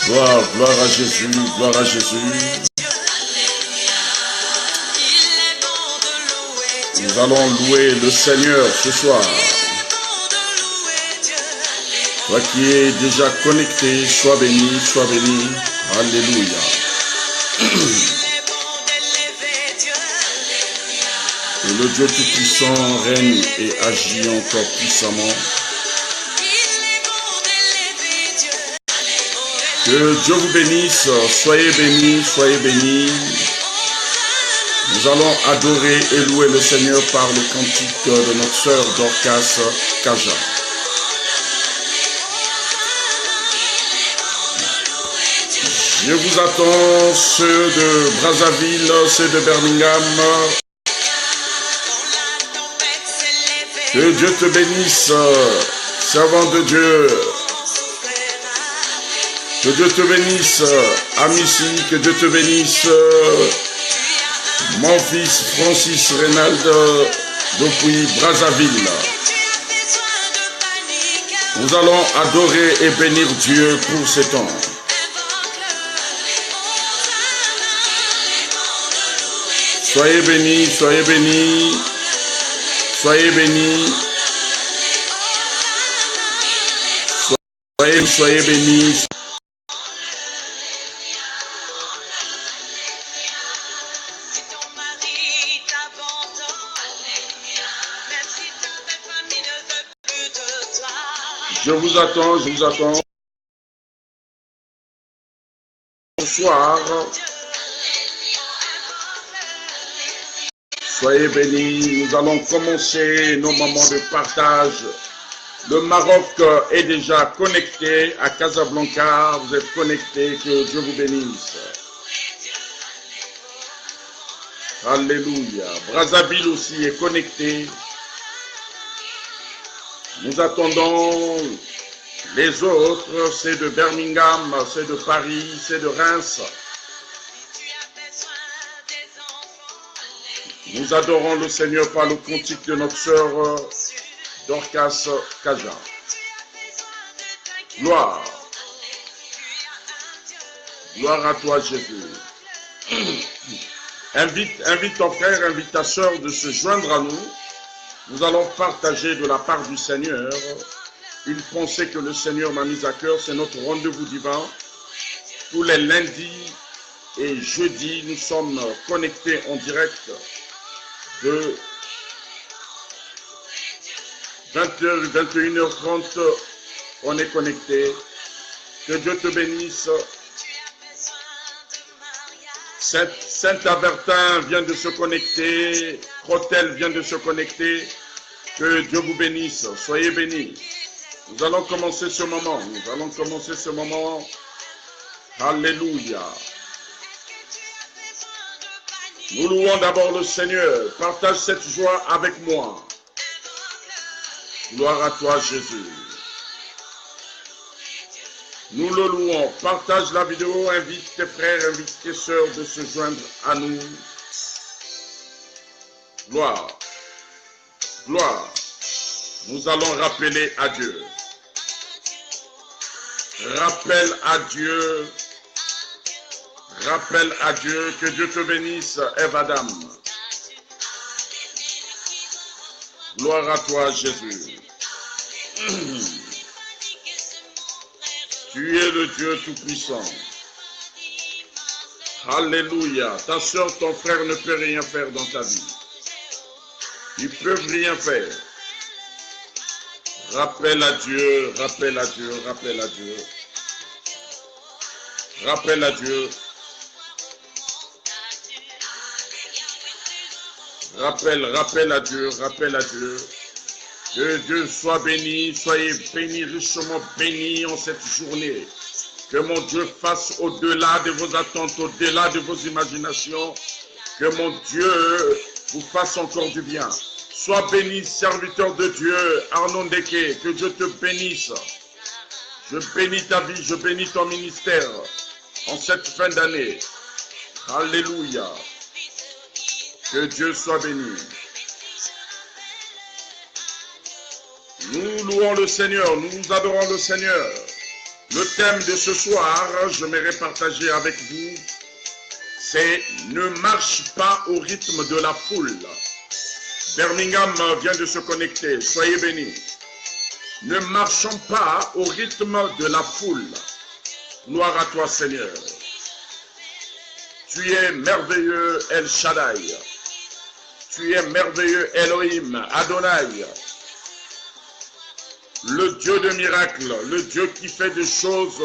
Gloire, gloire à Jésus, gloire à Jésus. Nous allons louer le Seigneur ce soir. Toi qui es déjà connecté, sois béni, sois béni. Alléluia. Et le Dieu Tout-Puissant règne et agit encore puissamment. Que Dieu vous bénisse, soyez bénis, soyez bénis. Nous allons adorer et louer le Seigneur par le cantique de notre sœur Dorcas Kaja. Je vous attends, ceux de Brazzaville, ceux de Birmingham. Que Dieu te bénisse, servant de Dieu. Que Dieu te bénisse, Amici, que Dieu te bénisse, mon fils Francis Reynald depuis Brazzaville. Nous allons adorer et bénir Dieu pour ces temps. Soyez bénis, soyez bénis, soyez bénis, soyez bénis. Je vous attends, je vous attends. Bonsoir. Soyez bénis. Nous allons commencer nos moments de partage. Le Maroc est déjà connecté à Casablanca. Vous êtes connectés. Que Dieu vous bénisse. Alléluia. Brazzaville aussi est connecté. Nous attendons les autres, c'est de Birmingham, c'est de Paris, c'est de Reims. Nous adorons le Seigneur par le cantique de notre sœur Dorcas Kaja. Gloire. Gloire à toi, Jésus. Invite ton frère, invite ta sœur de se joindre à nous. Nous allons partager de la part du Seigneur une pensée que le Seigneur m'a mise à cœur. C'est notre rendez-vous divin. Tous les lundis et jeudis, nous sommes connectés en direct de 20h, 21h30. On est connectés. Que Dieu te bénisse. Saint-Avertin vient de se connecter. Crotel vient de se connecter. Que Dieu vous bénisse. Soyez bénis. Nous allons commencer ce moment. Nous allons commencer ce moment. Alléluia. Nous louons d'abord le Seigneur. Partage cette joie avec moi. Gloire à toi, Jésus. Nous le louons. Partage la vidéo. Invite tes frères, invite tes sœurs de se joindre à nous. Gloire. Gloire. Nous allons rappeler à Dieu. Rappelle à Dieu. Rappelle à Dieu. Que Dieu te bénisse, Eve-Adam. Gloire à toi, Jésus. Tu es le Dieu Tout-Puissant. Alléluia. Ta soeur, ton frère ne peut rien faire dans ta vie. Ils ne peuvent rien faire. Rappelle à Dieu, rappelle à Dieu, rappelle à Dieu. Rappelle à Dieu. Rappelle à Dieu, rappelle à Dieu. Que Dieu soit béni, soyez bénis, richement bénis en cette journée. Que mon Dieu fasse au-delà de vos attentes, au-delà de vos imaginations. Que mon Dieu vous fasse encore du bien. Sois béni, serviteur de Dieu, Arnon Deke, que Dieu te bénisse. Je bénis ta vie, je bénis ton ministère en cette fin d'année. Alléluia. Que Dieu soit béni. Nous louons le Seigneur, nous adorons le Seigneur. Le thème de ce soir, j'aimerais partager avec vous, c'est « Ne marche pas au rythme de la foule ». Birmingham vient de se connecter, soyez bénis. Ne marchons pas au rythme de la foule. Gloire à toi, Seigneur. Tu es merveilleux, El Shaddai. Tu es merveilleux, Elohim, Adonai. Le Dieu de miracles, le Dieu qui fait des choses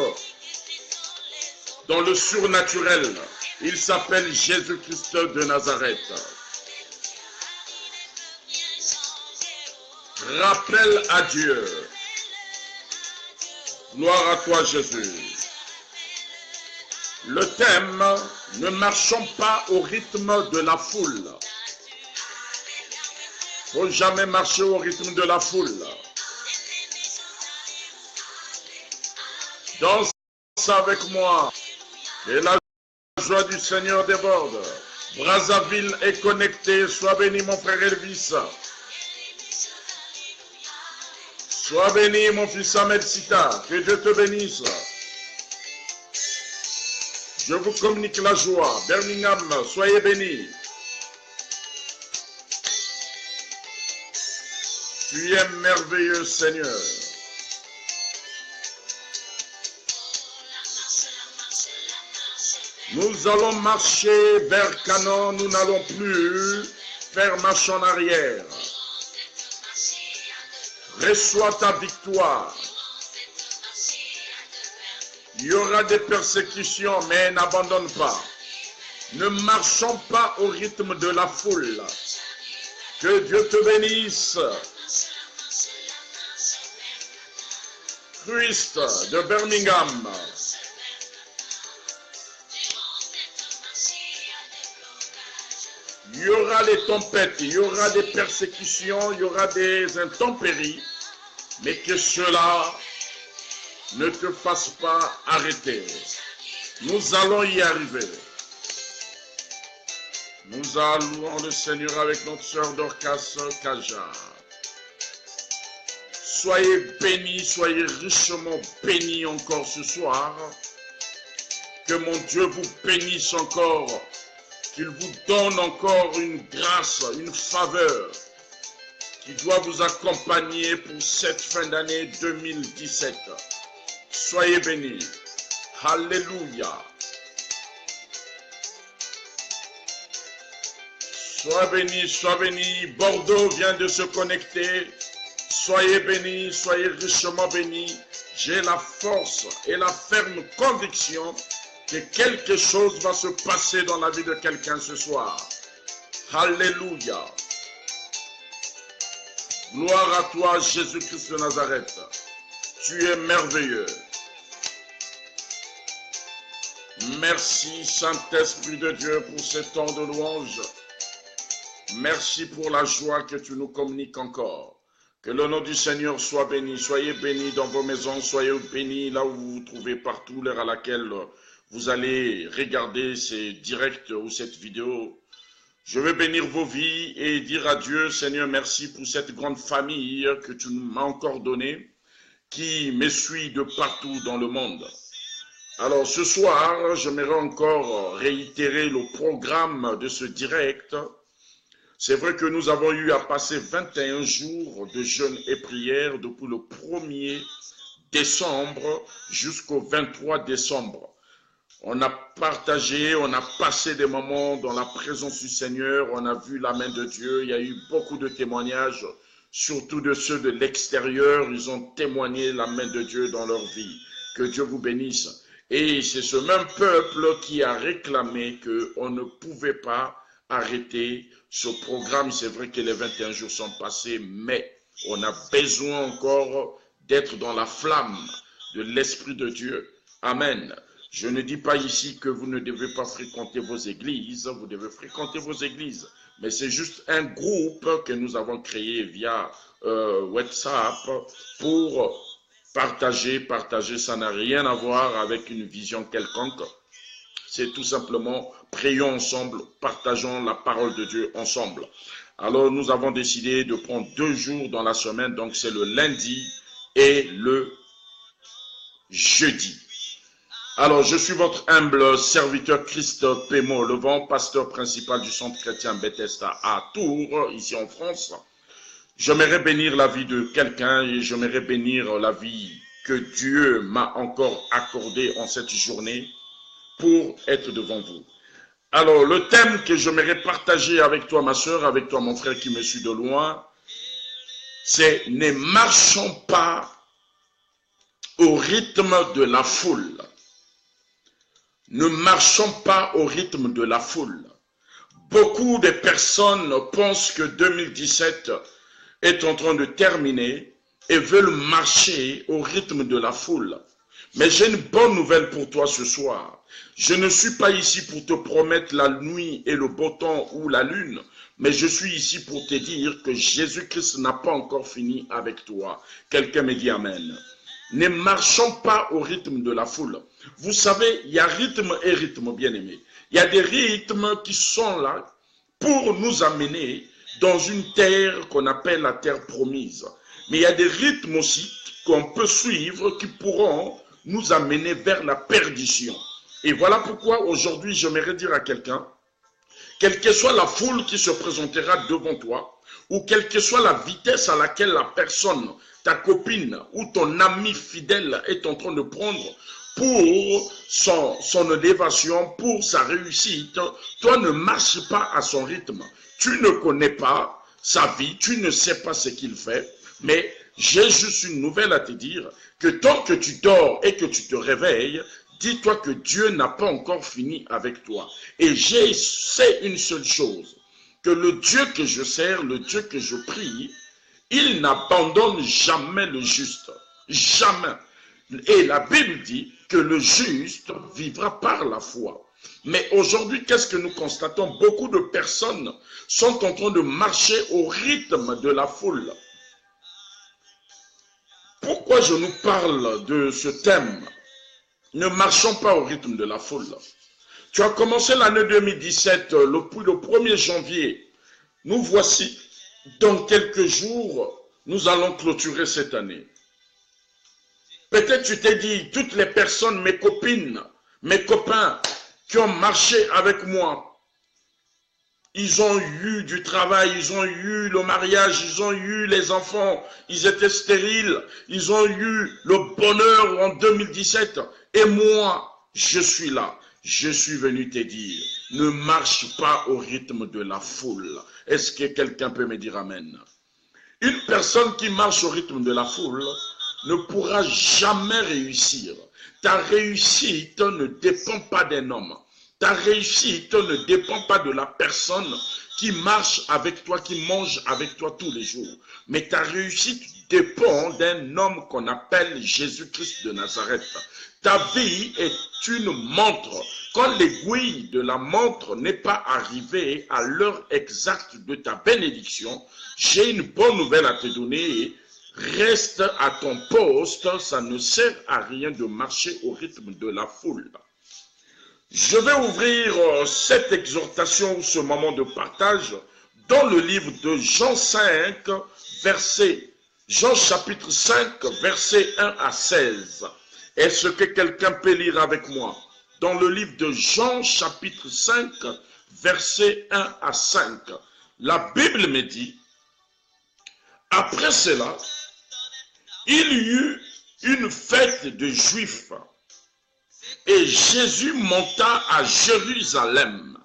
dans le surnaturel. Il s'appelle Jésus-Christ de Nazareth. Rappel à Dieu. Gloire à toi, Jésus. Le thème, ne marchons pas au rythme de la foule. Faut jamais marcher au rythme de la foule. Danse avec moi. Et la joie du Seigneur déborde. Brazzaville est connecté. Sois béni, mon frère Elvis. Sois béni, mon fils Ahmed Sita. Que Dieu te bénisse. Je vous communique la joie. Birmingham, soyez bénis. Tu es merveilleux, Seigneur. Nous allons marcher vers Canaan. Nous n'allons plus faire marche en arrière. Reçois ta victoire. Il y aura des persécutions, mais n'abandonne pas. Ne marchons pas au rythme de la foule. Que Dieu te bénisse. Christ de Birmingham. Il y aura des tempêtes, il y aura des persécutions, il y aura des intempéries, mais que cela ne te fasse pas arrêter. Nous allons y arriver. Nous allons le Seigneur avec notre sœur Dorcas Kaja. Soyez bénis, soyez richement bénis encore ce soir. Que mon Dieu vous bénisse encore. Qu'il vous donne encore une grâce, une faveur qui doit vous accompagner pour cette fin d'année 2017. Soyez bénis. Alléluia. Sois béni, sois béni. Bordeaux vient de se connecter. Soyez bénis, soyez richement bénis. J'ai la force et la ferme conviction que quelque chose va se passer dans la vie de quelqu'un ce soir. Alléluia. Gloire à toi, Jésus-Christ de Nazareth. Tu es merveilleux. Merci, Saint-Esprit de Dieu, pour ce temps de louange. Merci pour la joie que tu nous communiques encore. Que le nom du Seigneur soit béni. Soyez bénis dans vos maisons. Soyez bénis là où vous vous trouvez, partout, l'heure à laquelle vous allez regarder ces directs ou cette vidéo. Je veux bénir vos vies et dire à Dieu, Seigneur, merci pour cette grande famille que tu m'as encore donnée, qui me suit de partout dans le monde. Alors ce soir, j'aimerais encore réitérer le programme de ce direct. C'est vrai que nous avons eu à passer 21 jours de jeûne et prière depuis le 1er décembre jusqu'au 23 décembre. On a partagé, on a passé des moments dans la présence du Seigneur, on a vu la main de Dieu, il y a eu beaucoup de témoignages, surtout de ceux de l'extérieur, ils ont témoigné la main de Dieu dans leur vie. Que Dieu vous bénisse. Et c'est ce même peuple qui a réclamé qu'on ne pouvait pas arrêter ce programme. C'est vrai que les 21 jours sont passés, mais on a besoin encore d'être dans la flamme de l'Esprit de Dieu. Amen. Je ne dis pas ici que vous ne devez pas fréquenter vos églises, vous devez fréquenter vos églises, mais c'est juste un groupe que nous avons créé via WhatsApp pour partager, ça n'a rien à voir avec une vision quelconque, c'est tout simplement prions ensemble, partageons la parole de Dieu ensemble. Alors nous avons décidé de prendre 2 jours dans la semaine, donc c'est le lundi et le jeudi. Alors, je suis votre humble serviteur Christophe Pémo Levent, pasteur principal du centre chrétien Bethesda à Tours, ici en France. J'aimerais bénir la vie de quelqu'un et j'aimerais bénir la vie que Dieu m'a encore accordée en cette journée pour être devant vous. Alors, le thème que j'aimerais partager avec toi, ma soeur, avec toi, mon frère qui me suit de loin, c'est « Ne marchons pas au rythme de la foule ». Ne marchons pas au rythme de la foule. Beaucoup de personnes pensent que 2017 est en train de terminer et veulent marcher au rythme de la foule. Mais j'ai une bonne nouvelle pour toi ce soir. Je ne suis pas ici pour te promettre la nuit et le beau temps ou la lune, mais je suis ici pour te dire que Jésus-Christ n'a pas encore fini avec toi. Quelqu'un me dit Amen. Ne marchons pas au rythme de la foule. Vous savez, il y a rythme et rythme, bien-aimé. Il y a des rythmes qui sont là pour nous amener dans une terre qu'on appelle la terre promise. Mais il y a des rythmes aussi qu'on peut suivre qui pourront nous amener vers la perdition. Et voilà pourquoi aujourd'hui, j'aimerais dire à quelqu'un, quelle que soit la foule qui se présentera devant toi, ou quelle que soit la vitesse à laquelle la personne, ta copine ou ton ami fidèle est en train de prendre pour son élévation, pour sa réussite, toi ne marche pas à son rythme. Tu ne connais pas sa vie, tu ne sais pas ce qu'il fait, mais j'ai juste une nouvelle à te dire, que tant que tu dors et que tu te réveilles, dis-toi que Dieu n'a pas encore fini avec toi. Et je sais une seule chose, que le Dieu que je sers, le Dieu que je prie, il n'abandonne jamais le juste. Jamais. Et la Bible dit que le juste vivra par la foi. Mais aujourd'hui, qu'est-ce que nous constatons? Beaucoup de personnes sont en train de marcher au rythme de la foule. Pourquoi je nous parle de ce thème? Ne marchons pas au rythme de la foule. Tu as commencé l'année 2017, le 1er janvier. Nous voici, dans quelques jours, nous allons clôturer cette année. Peut-être tu t'es dit, toutes les personnes, mes copines, mes copains qui ont marché avec moi, ils ont eu du travail, ils ont eu le mariage, ils ont eu les enfants, ils étaient stériles, ils ont eu le bonheur en 2017. Et moi, je suis là. Je suis venu te dire, ne marche pas au rythme de la foule. Est-ce que quelqu'un peut me dire Amen? Une personne qui marche au rythme de la foule ne pourra jamais réussir. Ta réussite ne dépend pas d'un homme. Ta réussite ne dépend pas de la personne qui marche avec toi, qui mange avec toi tous les jours. Mais ta réussite dépend d'un homme qu'on appelle Jésus-Christ de Nazareth. Ta vie est une montre. Quand l'aiguille de la montre n'est pas arrivée à l'heure exacte de ta bénédiction, j'ai une bonne nouvelle à te donner. Reste à ton poste, ça ne sert à rien de marcher au rythme de la foule. Je vais ouvrir cette exhortation, ce moment de partage, dans le livre de Jean 5, Jean chapitre 5, versets 1 à 16. Est-ce que quelqu'un peut lire avec moi? Dans le livre de Jean chapitre 5, versets 1 à 5. La Bible me dit, après cela, il y eut une fête de Juifs et Jésus monta à Jérusalem.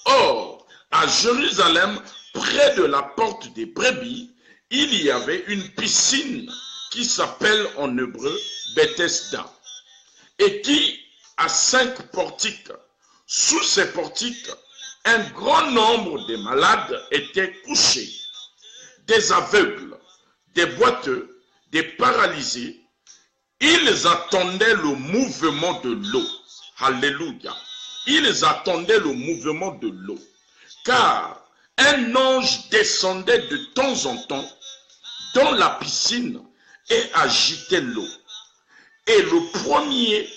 Or, à Jérusalem, près de la porte des brebis, il y avait une piscine qui s'appelle en hébreu Bethesda et qui a 5 portiques. Sous ces portiques, un grand nombre de malades étaient couchés, des aveugles, des boiteux, des paralysés. Ils attendaient le mouvement de l'eau. Alléluia. Ils attendaient le mouvement de l'eau. Car un ange descendait de temps en temps dans la piscine et agitait l'eau. Et le premier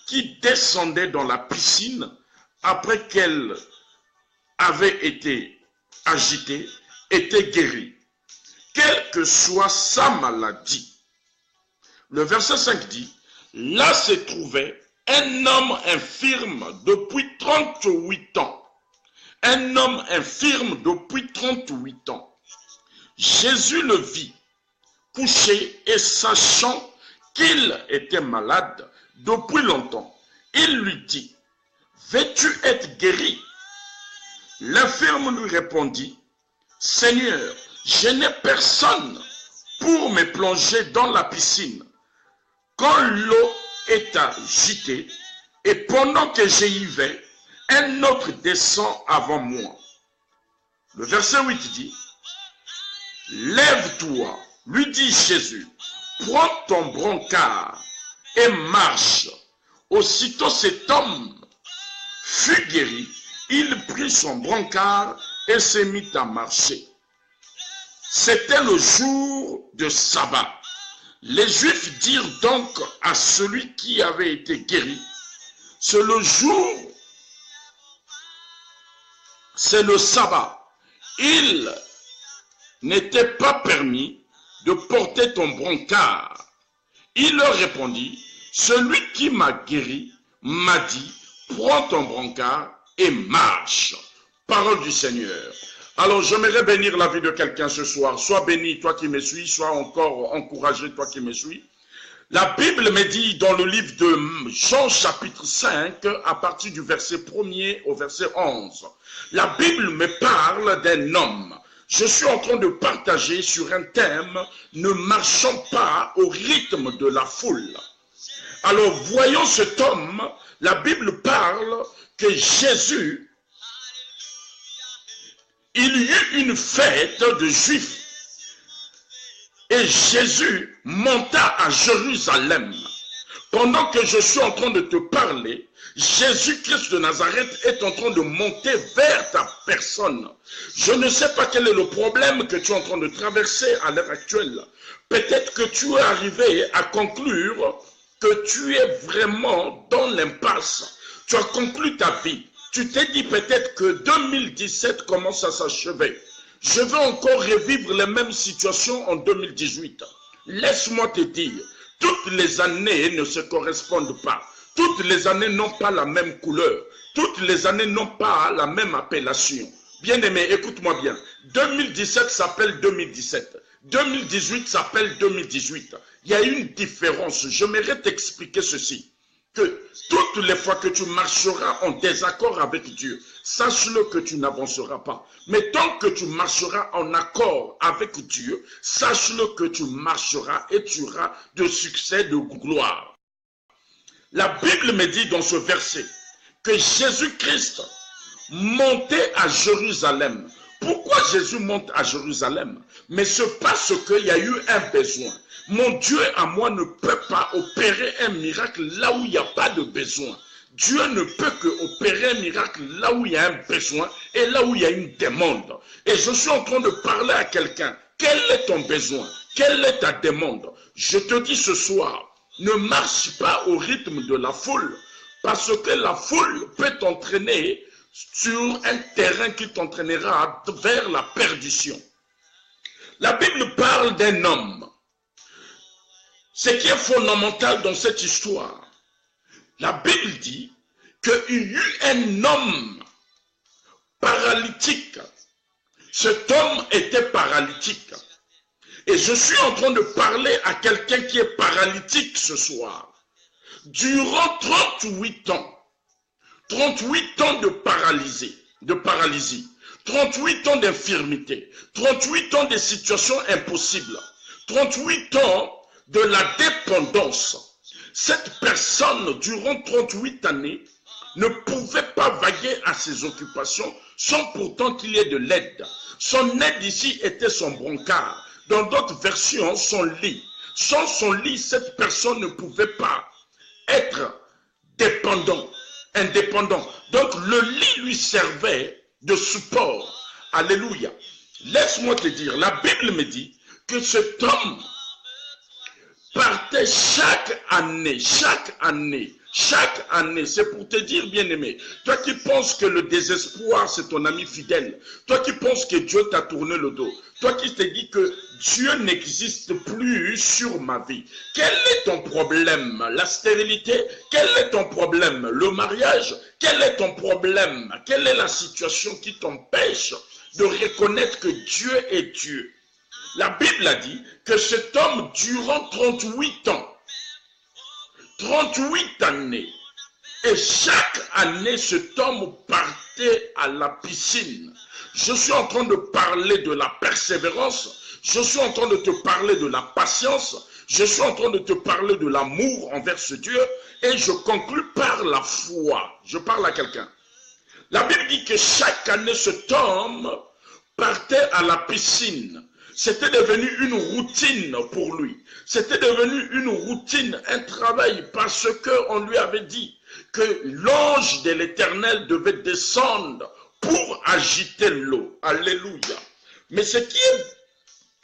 qui descendait dans la piscine, après qu'elle avait été agitée, était guéri, quelle que soit sa maladie. Le verset 5 dit, là se trouvait un homme infirme depuis 38 ans. Un homme infirme depuis 38 ans. Jésus le vit couché et sachant qu'il était malade depuis longtemps, il lui dit, veux-tu être guéri? L'infirme lui répondit, Seigneur, je n'ai personne pour me plonger dans la piscine quand l'eau est agitée, et pendant que j'y vais, un autre descend avant moi. Le verset 8 dit, lève-toi, lui dit Jésus, prends ton brancard et marche. Aussitôt cet homme fut guéri, il prit son brancard et se mit à marcher. C'était le jour de sabbat. Les Juifs dirent donc à celui qui avait été guéri, c'est le jour, c'est le sabbat. Il n'était pas permis de porter ton brancard. Il leur répondit, celui qui m'a guéri m'a dit, prends ton brancard et marche. Parole du Seigneur. Alors, j'aimerais bénir la vie de quelqu'un ce soir. Sois béni, toi qui me suis, sois encore encouragé, toi qui me suis. La Bible me dit dans le livre de Jean chapitre 5, à partir du verset 1er au verset 11. La Bible me parle d'un homme. Je suis en train de partager sur un thème, ne marchons pas au rythme de la foule. Alors, voyons cet homme, la Bible parle que Jésus, il y eut une fête de Juifs et Jésus monta à Jérusalem. Pendant que je suis en train de te parler, Jésus-Christ de Nazareth est en train de monter vers ta personne. Je ne sais pas quel est le problème que tu es en train de traverser à l'heure actuelle. Peut-être que tu es arrivé à conclure que tu es vraiment dans l'impasse. Tu as conclu ta vie. Tu t'es dit peut-être que 2017 commence à s'achever. Je vais encore revivre les mêmes situations en 2018. Laisse-moi te dire, toutes les années ne se correspondent pas. Toutes les années n'ont pas la même couleur. Toutes les années n'ont pas la même appellation. Bien-aimé, écoute-moi bien. 2017 s'appelle 2017. 2018 s'appelle 2018. Il y a une différence. J'aimerais t'expliquer ceci. Que toutes les fois que tu marcheras en désaccord avec Dieu, sache-le que tu n'avanceras pas. Mais tant que tu marcheras en accord avec Dieu, sache-le que tu marcheras et tu auras de succès, de gloire. La Bible me dit dans ce verset que Jésus-Christ montait à Jérusalem. Pourquoi Jésus monte à Jérusalem? Mais c'est parce qu'il y a eu un besoin. Mon Dieu à moi ne peut pas opérer un miracle là où il n'y a pas de besoin. Dieu ne peut que opérer un miracle là où il y a un besoin et là où il y a une demande. Et je suis en train de parler à quelqu'un. Quel est ton besoin? Quelle est ta demande? Je te dis ce soir, ne marche pas au rythme de la foule, parce que la foule peut t'entraîner sur un terrain qui t'entraînera vers la perdition. La Bible parle d'un homme. Ce qui est fondamental dans cette histoire, la Bible dit qu'il y eut un homme paralytique. Cet homme était paralytique. Et je suis en train de parler à quelqu'un qui est paralytique ce soir. Durant 38 ans, 38 ans de paralysie, 38 ans d'infirmité, 38 ans de situations impossibles, 38 ans de la dépendance. Cette personne, durant 38 années, ne pouvait pas vaguer à ses occupations sans pourtant qu'il y ait de l'aide. Son aide ici était son brancard. Dans d'autres versions, son lit. Sans son lit, cette personne ne pouvait pas être indépendant. Donc le lit lui servait de support. Alléluia. Laisse-moi te dire, la Bible me dit que cet homme partait chaque année, c'est pour te dire, bien-aimé, toi qui penses que le désespoir c'est ton ami fidèle, toi qui penses que Dieu t'a tourné le dos, toi qui te dis que Dieu n'existe plus sur ma vie. Quel est ton problème? La stérilité? Quel est ton problème? Le mariage? Quel est ton problème? Quelle est la situation qui t'empêche de reconnaître que Dieu est Dieu? La Bible a dit que cet homme, durant 38 ans, 38 années, et chaque année, cet homme partait à la piscine. Je suis en train de parler de la persévérance, je suis en train de te parler de la patience, je suis en train de te parler de l'amour envers ce Dieu, et je conclus par la foi. Je parle à quelqu'un. La Bible dit que chaque année, cet homme partait à la piscine. C'était devenu une routine pour lui. C'était devenu une routine, un travail, parce qu'on lui avait dit que l'ange de l'Éternel devait descendre pour agiter l'eau. Alléluia. Mais ce qui est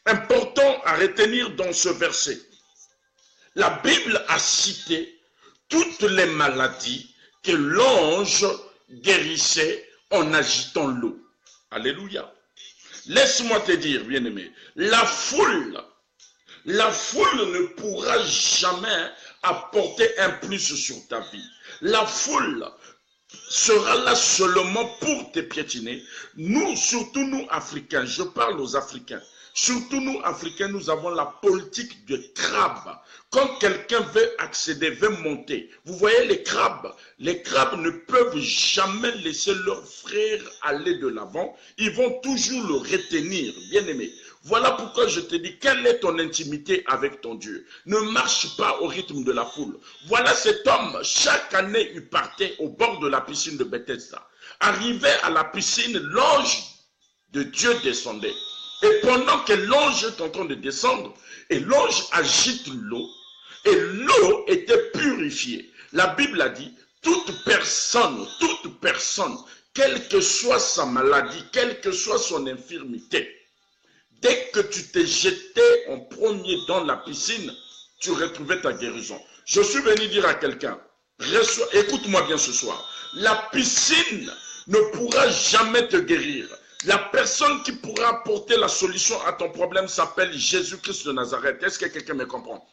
important à retenir dans ce verset, la Bible a cité toutes les maladies que l'ange guérissait en agitant l'eau. Alléluia. Laisse-moi te dire, bien-aimé, la foule ne pourra jamais apporter un plus sur ta vie. La foule sera là seulement pour te piétiner. Nous, surtout nous Africains, je parle aux Africains, surtout nous Africains, nous avons la politique de crabe. Quand quelqu'un veut accéder, veut monter, vous voyez les crabes ne peuvent jamais laisser leur frère aller de l'avant, ils vont toujours le retenir, bien aimé. Voilà pourquoi je te dis, quelle est ton intimité avec ton Dieu? Ne marche pas au rythme de la foule. Voilà cet homme, chaque année, il partait au bord de la piscine de Bethesda. Arrivé à la piscine, l'ange de Dieu descendait. Et pendant que l'ange est en train de descendre, et l'ange agite l'eau, et l'eau était purifiée. La Bible a dit, toute personne, quelle que soit sa maladie, quelle que soit son infirmité, dès que tu t'es jeté en premier dans la piscine, tu retrouvais ta guérison. Je suis venu dire à quelqu'un, écoute-moi bien ce soir, la piscine ne pourra jamais te guérir. La personne qui pourra apporter la solution à ton problème s'appelle Jésus-Christ de Nazareth. Est-ce que quelqu'un me comprend?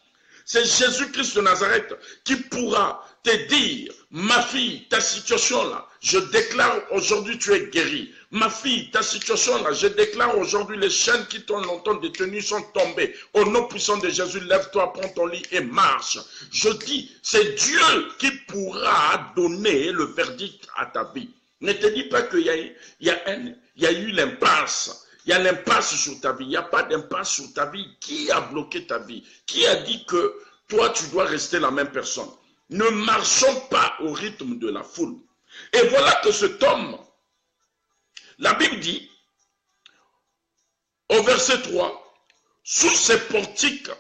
C'est Jésus-Christ de Nazareth qui pourra te dire, ma fille, ta situation là, je déclare aujourd'hui tu es guérie. Ma fille, ta situation là, je déclare aujourd'hui les chaînes qui t'ont longtemps détenues sont tombées. Au nom puissant de Jésus, lève-toi, prends ton lit et marche. Je dis, c'est Dieu qui pourra donner le verdict à ta vie. Ne te dis pas qu'il y a eu l'impasse. Il y a l'impasse sur ta vie. Il n'y a pas d'impasse sur ta vie. Qui a bloqué ta vie? Qui a dit que toi, tu dois rester la même personne? Ne marchons pas au rythme de la foule. Et voilà que cet homme, la Bible dit, au verset 3, sous ces portiques,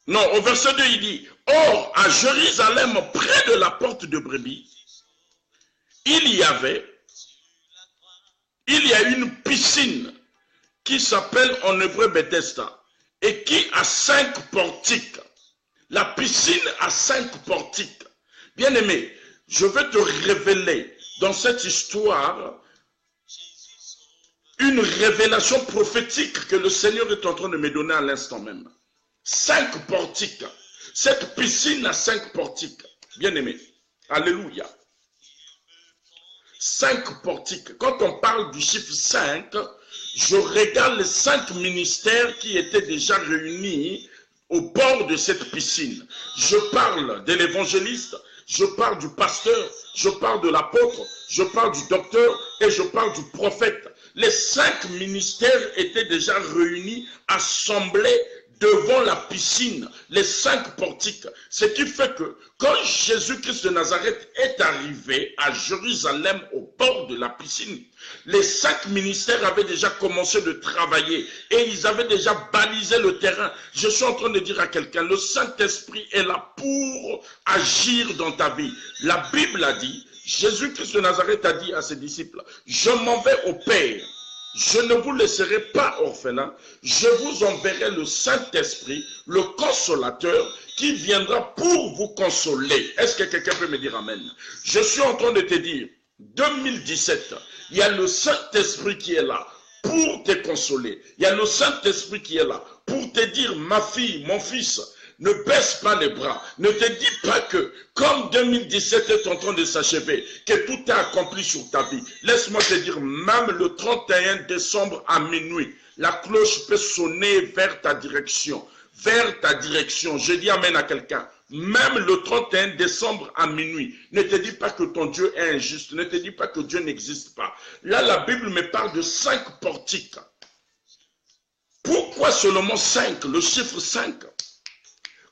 non, au verset 2, il dit, or, à Jérusalem, près de la porte de brebis, il y a une piscine qui s'appelle en hébreu Bethesda et qui a 5 portiques. La piscine a 5 portiques. Bien aimé, je vais te révéler dans cette histoire une révélation prophétique que le Seigneur est en train de me donner à l'instant même. 5 portiques. Cette piscine a 5 portiques. Bien aimé, alléluia. 5 portiques. Quand on parle du chiffre 5, je regarde les 5 ministères qui étaient déjà réunis au bord de cette piscine. Je parle de l'évangéliste, je parle du pasteur, je parle de l'apôtre, je parle du docteur et je parle du prophète. Les 5 ministères étaient déjà réunis, assemblés devant la piscine, les 5 portiques. Ce qui fait que quand Jésus-Christ de Nazareth est arrivé à Jérusalem au bord de la piscine, les 5 ministères avaient déjà commencé de travailler et ils avaient déjà balisé le terrain. Je suis en train de dire à quelqu'un, le Saint-Esprit est là pour agir dans ta vie. La Bible a dit, Jésus-Christ de Nazareth a dit à ses disciples, je m'en vais au Père. Je ne vous laisserai pas orphelin, je vous enverrai le Saint-Esprit, le consolateur, qui viendra pour vous consoler. Est-ce que quelqu'un peut me dire amen? Je suis en train de te dire, 2017, il y a le Saint-Esprit qui est là pour te consoler. Il y a le Saint-Esprit qui est là pour te dire, ma fille, mon fils, ne baisse pas les bras. Ne te dis pas que, comme 2017 est en train de s'achever, que tout est accompli sur ta vie. Laisse-moi te dire, même le 31 décembre à minuit, la cloche peut sonner vers ta direction. Vers ta direction. Je dis amen à quelqu'un. Même le 31 décembre à minuit, ne te dis pas que ton Dieu est injuste. Ne te dis pas que Dieu n'existe pas. Là, la Bible me parle de 5 portiques. Pourquoi seulement 5? Le chiffre 5.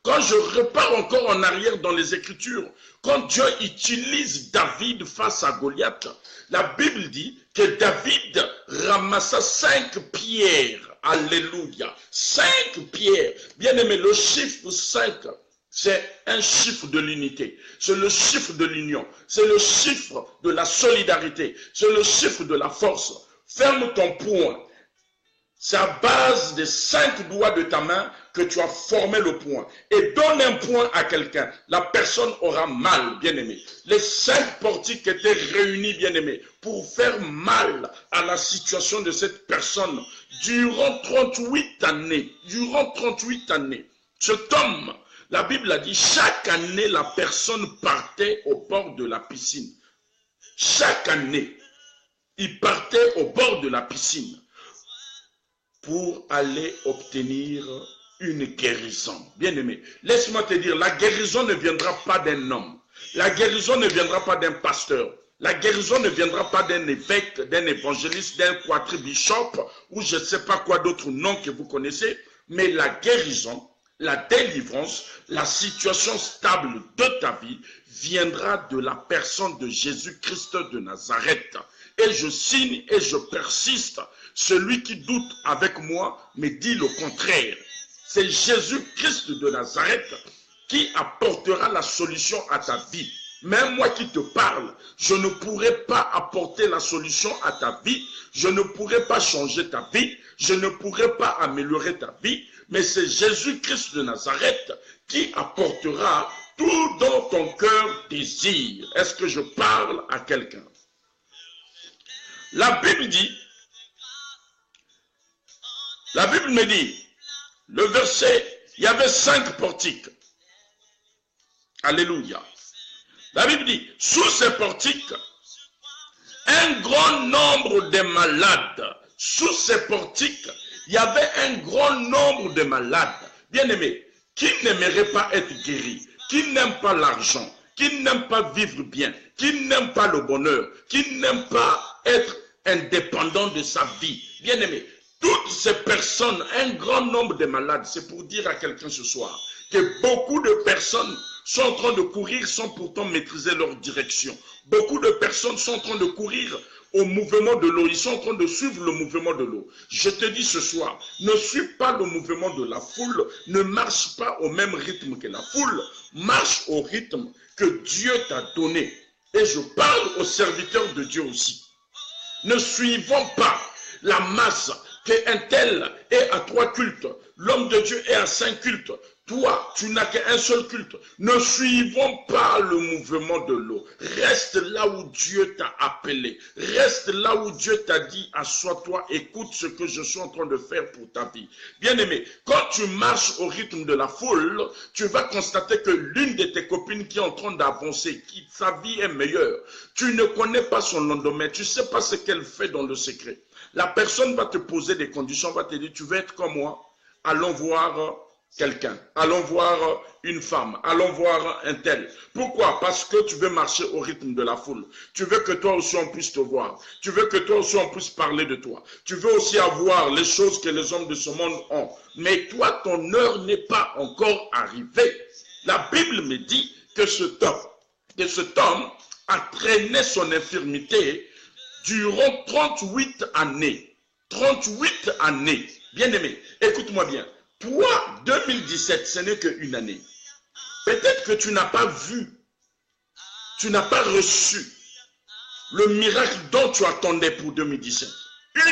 Quand je repars encore en arrière dans les Écritures, quand Dieu utilise David face à Goliath, la Bible dit que David ramassa 5 pierres. Alléluia. 5 pierres. Bien aimé, le chiffre 5, c'est un chiffre de l'unité. C'est le chiffre de l'union. C'est le chiffre de la solidarité. C'est le chiffre de la force. Ferme ton poing. C'est à base des 5 doigts de ta main que tu as formé le poing. Et donne un poing à quelqu'un. La personne aura mal, bien aimé. Les 5 portiques étaient réunis, bien aimé, pour faire mal à la situation de cette personne durant 38 années. Durant 38 années. Cet homme, la Bible a dit, chaque année, la personne partait au bord de la piscine. Chaque année, il partait au bord de la piscine pour aller obtenir une guérison. Bien-aimé, laisse-moi te dire, la guérison ne viendra pas d'un homme. La guérison ne viendra pas d'un pasteur. La guérison ne viendra pas d'un évêque, d'un évangéliste, d'un quadribishop ou je ne sais pas quoi d'autres noms que vous connaissez. Mais la guérison, la délivrance, la situation stable de ta vie viendra de la personne de Jésus-Christ de Nazareth. Et je signe et je persiste. Celui qui doute avec moi me dit le contraire. C'est Jésus-Christ de Nazareth qui apportera la solution à ta vie. Même moi qui te parle, je ne pourrai pas apporter la solution à ta vie. Je ne pourrai pas changer ta vie. Je ne pourrai pas améliorer ta vie. Mais c'est Jésus-Christ de Nazareth qui apportera tout dont ton cœur désire. Est-ce que je parle à quelqu'un? La Bible me dit, le verset, il y avait 5 portiques. Alléluia. La Bible dit, sous ces portiques, un grand nombre de malades. Sous ces portiques, il y avait un grand nombre de malades. Bien-aimés, qui n'aimerait pas être guéri, qui n'aime pas l'argent, qui n'aime pas vivre bien, qui n'aime pas le bonheur, qui n'aime pas être indépendant de sa vie. Bien-aimés, toutes ces personnes, un grand nombre de malades, c'est pour dire à quelqu'un ce soir que beaucoup de personnes sont en train de courir sans pourtant maîtriser leur direction. Beaucoup de personnes sont en train de courir au mouvement de l'eau. Ils sont en train de suivre le mouvement de l'eau. Je te dis ce soir, ne suis pas le mouvement de la foule, ne marche pas au même rythme que la foule, marche au rythme que Dieu t'a donné. Et je parle aux serviteurs de Dieu aussi. Ne suivons pas la masse qu'un tel est à 3 cultes, l'homme de Dieu est à 5 cultes. Toi, tu n'as qu'un seul culte. Ne suivons pas le mouvement de l'eau. Reste là où Dieu t'a appelé. Reste là où Dieu t'a dit, assois-toi, écoute ce que je suis en train de faire pour ta vie. Bien-aimé, quand tu marches au rythme de la foule, tu vas constater que l'une de tes copines qui est en train d'avancer, qui sa vie est meilleure, tu ne connais pas son lendemain, tu ne sais pas ce qu'elle fait dans le secret. La personne va te poser des conditions, va te dire, tu veux être comme moi, allons voir quelqu'un, allons voir une femme, allons voir un tel. Pourquoi? Parce que tu veux marcher au rythme de la foule. Tu veux que toi aussi on puisse te voir. Tu veux que toi aussi on puisse parler de toi. Tu veux aussi avoir les choses que les hommes de ce monde ont. Mais toi, ton heure n'est pas encore arrivée. La Bible me dit que cet homme a traîné son infirmité durant 38 années. 38 années. Bien-aimé, écoute-moi bien. Toi, 2017, ce n'est qu'une année. Peut-être que tu n'as pas vu, tu n'as pas reçu le miracle dont tu attendais pour 2017.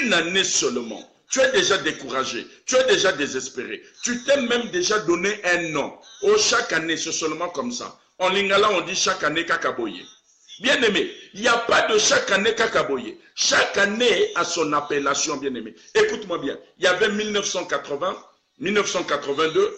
Une année seulement. Tu es déjà découragé, tu es déjà désespéré. Tu t'es même déjà donné un nom. Oh, chaque année, c'est seulement comme ça. En lingala, on dit chaque année kakaboye. Bien-aimé, il n'y a pas de chaque année Kakaboye. Chaque année a son appellation, bien-aimé. Écoute-moi bien. Il y avait 1980, 1982,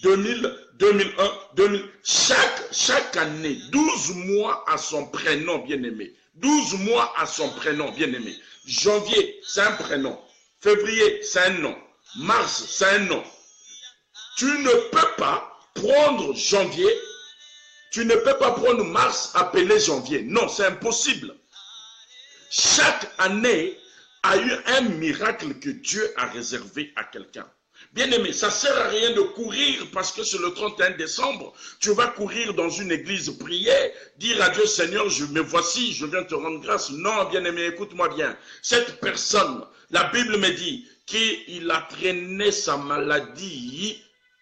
2000, 2001, 2000. Chaque année, 12 mois à son prénom, bien-aimé. 12 mois à son prénom, bien-aimé. Janvier, c'est un prénom. Février, c'est un nom. Mars, c'est un nom. Tu ne peux pas prendre janvier, tu ne peux pas prendre mars, appeler janvier. Non, c'est impossible. Chaque année a eu un miracle que Dieu a réservé à quelqu'un. Bien-aimé, ça ne sert à rien de courir parce que c'est le 31 décembre. Tu vas courir dans une église, prier, dire à Dieu, Seigneur, me voici, je viens te rendre grâce. Non, bien-aimé, écoute-moi bien. Cette personne, la Bible me dit qu'il a traîné sa maladie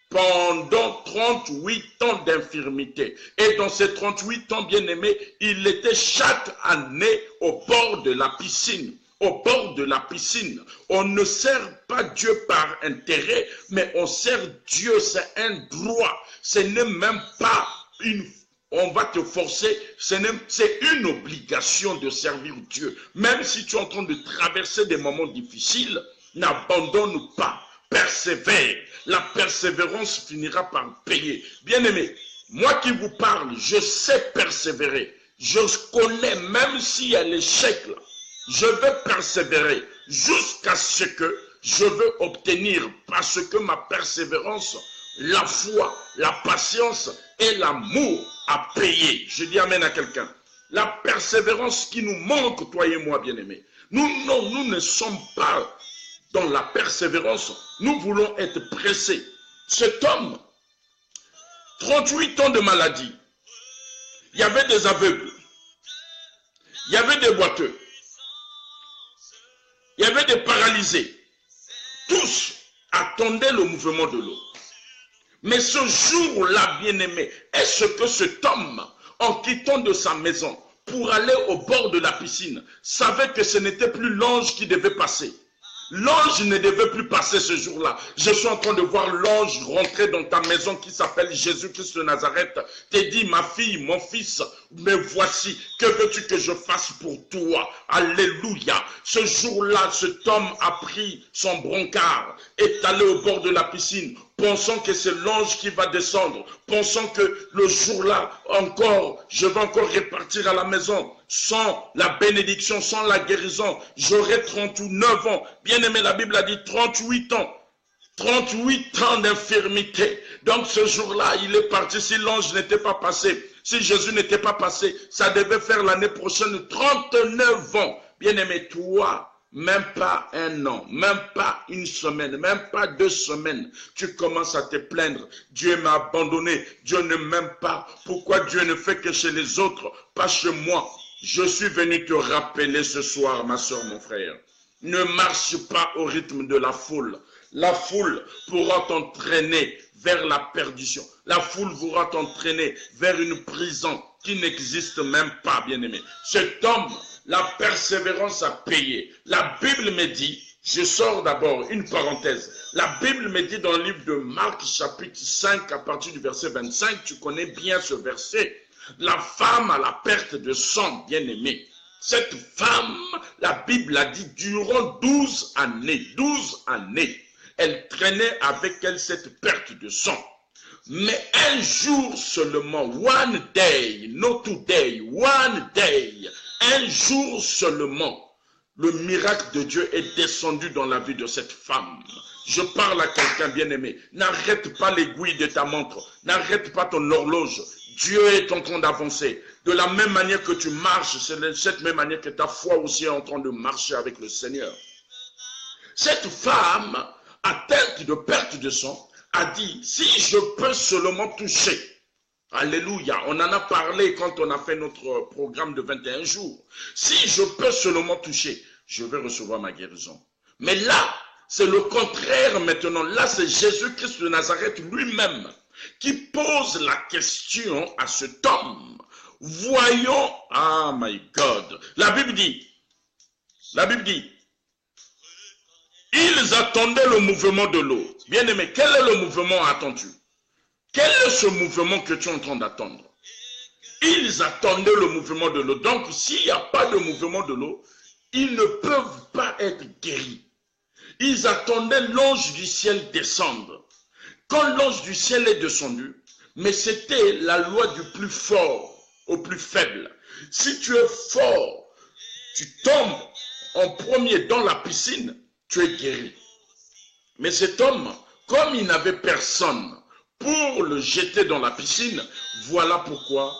pendant 38 ans d'infirmité. Et dans ces 38 ans, bien-aimé, il était chaque année au bord de la piscine. Au bord de la piscine. On ne sert pas Dieu par intérêt, mais on sert Dieu, c'est un droit. Ce n'est même pas on va te forcer, c'est une obligation de servir Dieu. Même si tu es en train de traverser des moments difficiles, n'abandonne pas, persévère. La persévérance finira par payer. Bien-aimé, moi qui vous parle, je sais persévérer. Je connais, même s'il y a l'échec là, je vais persévérer jusqu'à ce que je veux obtenir, parce que ma persévérance, la foi, la patience et l'amour a payé. Je dis amen à quelqu'un. La persévérance qui nous manque, toi et moi, bien-aimés. Nous ne sommes pas dans la persévérance. Nous voulons être pressés. Cet homme, 38 ans de maladie, il y avait des aveugles, il y avait des boiteux, il y avait des paralysés. Tous attendaient le mouvement de l'eau. Mais ce jour-là, bien-aimé, est-ce que cet homme, en quittant de sa maison pour aller au bord de la piscine, savait que ce n'était plus l'ange qui devait passer? L'ange ne devait plus passer ce jour-là. Je suis en train de voir l'ange rentrer dans ta maison qui s'appelle Jésus-Christ de Nazareth. T'es dit, ma fille, mon fils, me voici. Que veux-tu que je fasse pour toi? Alléluia. Ce jour-là, cet homme a pris son brancard, est allé au bord de la piscine, pensant que c'est l'ange qui va descendre, pensant que le jour-là encore, je vais encore repartir à la maison. Sans la bénédiction, sans la guérison, j'aurai 39 ans. Bien aimé, la Bible a dit 38 ans. 38 ans d'infirmité. Donc ce jour-là, il est parti. Si l'ange n'était pas passé, si Jésus n'était pas passé, ça devait faire l'année prochaine 39 ans. Bien aimé, toi, même pas un an, même pas une semaine, même pas 2 semaines, tu commences à te plaindre. Dieu m'a abandonné, Dieu ne m'aime pas. Pourquoi Dieu ne fait que chez les autres, pas chez moi? Je suis venu te rappeler ce soir, ma soeur, mon frère. Ne marche pas au rythme de la foule. La foule pourra t'entraîner vers la perdition. La foule pourra t'entraîner vers une prison qui n'existe même pas, bien-aimé. Cet homme, la persévérance a payé. La Bible me dit, je sors d'abord une parenthèse. La Bible me dit dans le livre de Marc, chapitre 5, à partir du verset 25, tu connais bien ce verset. La femme à la perte de sang, bien-aimée. Cette femme, la Bible a dit, durant 12 années, elle traînait avec elle cette perte de sang. Mais un jour seulement, one day, not today, one day, un jour seulement, le miracle de Dieu est descendu dans la vie de cette femme. Je parle à quelqu'un bien-aimé. N'arrête pas l'aiguille de ta montre. N'arrête pas ton horloge. Dieu est en train d'avancer. De la même manière que tu marches, c'est de cette même manière que ta foi aussi est en train de marcher avec le Seigneur. Cette femme, atteinte de perte de sang, a dit, si je peux seulement toucher, alléluia, on en a parlé quand on a fait notre programme de 21 jours. Si je peux seulement toucher, je vais recevoir ma guérison. Mais là, c'est le contraire maintenant. Là, c'est Jésus-Christ de Nazareth lui-même qui pose la question à cet homme. Voyons, ah my God, la Bible dit, ils attendaient le mouvement de l'eau. Bien-aimé, quel est le mouvement attendu? Quel est ce mouvement que tu es en train d'attendre? Ils attendaient le mouvement de l'eau. Donc, s'il n'y a pas de mouvement de l'eau, ils ne peuvent pas être guéris. Ils attendaient l'ange du ciel descendre. Quand l'ange du ciel est descendu, mais c'était la loi du plus fort au plus faible. Si tu es fort, tu tombes en premier dans la piscine, tu es guéri. Mais cet homme, comme il n'avait personne pour le jeter dans la piscine, voilà pourquoi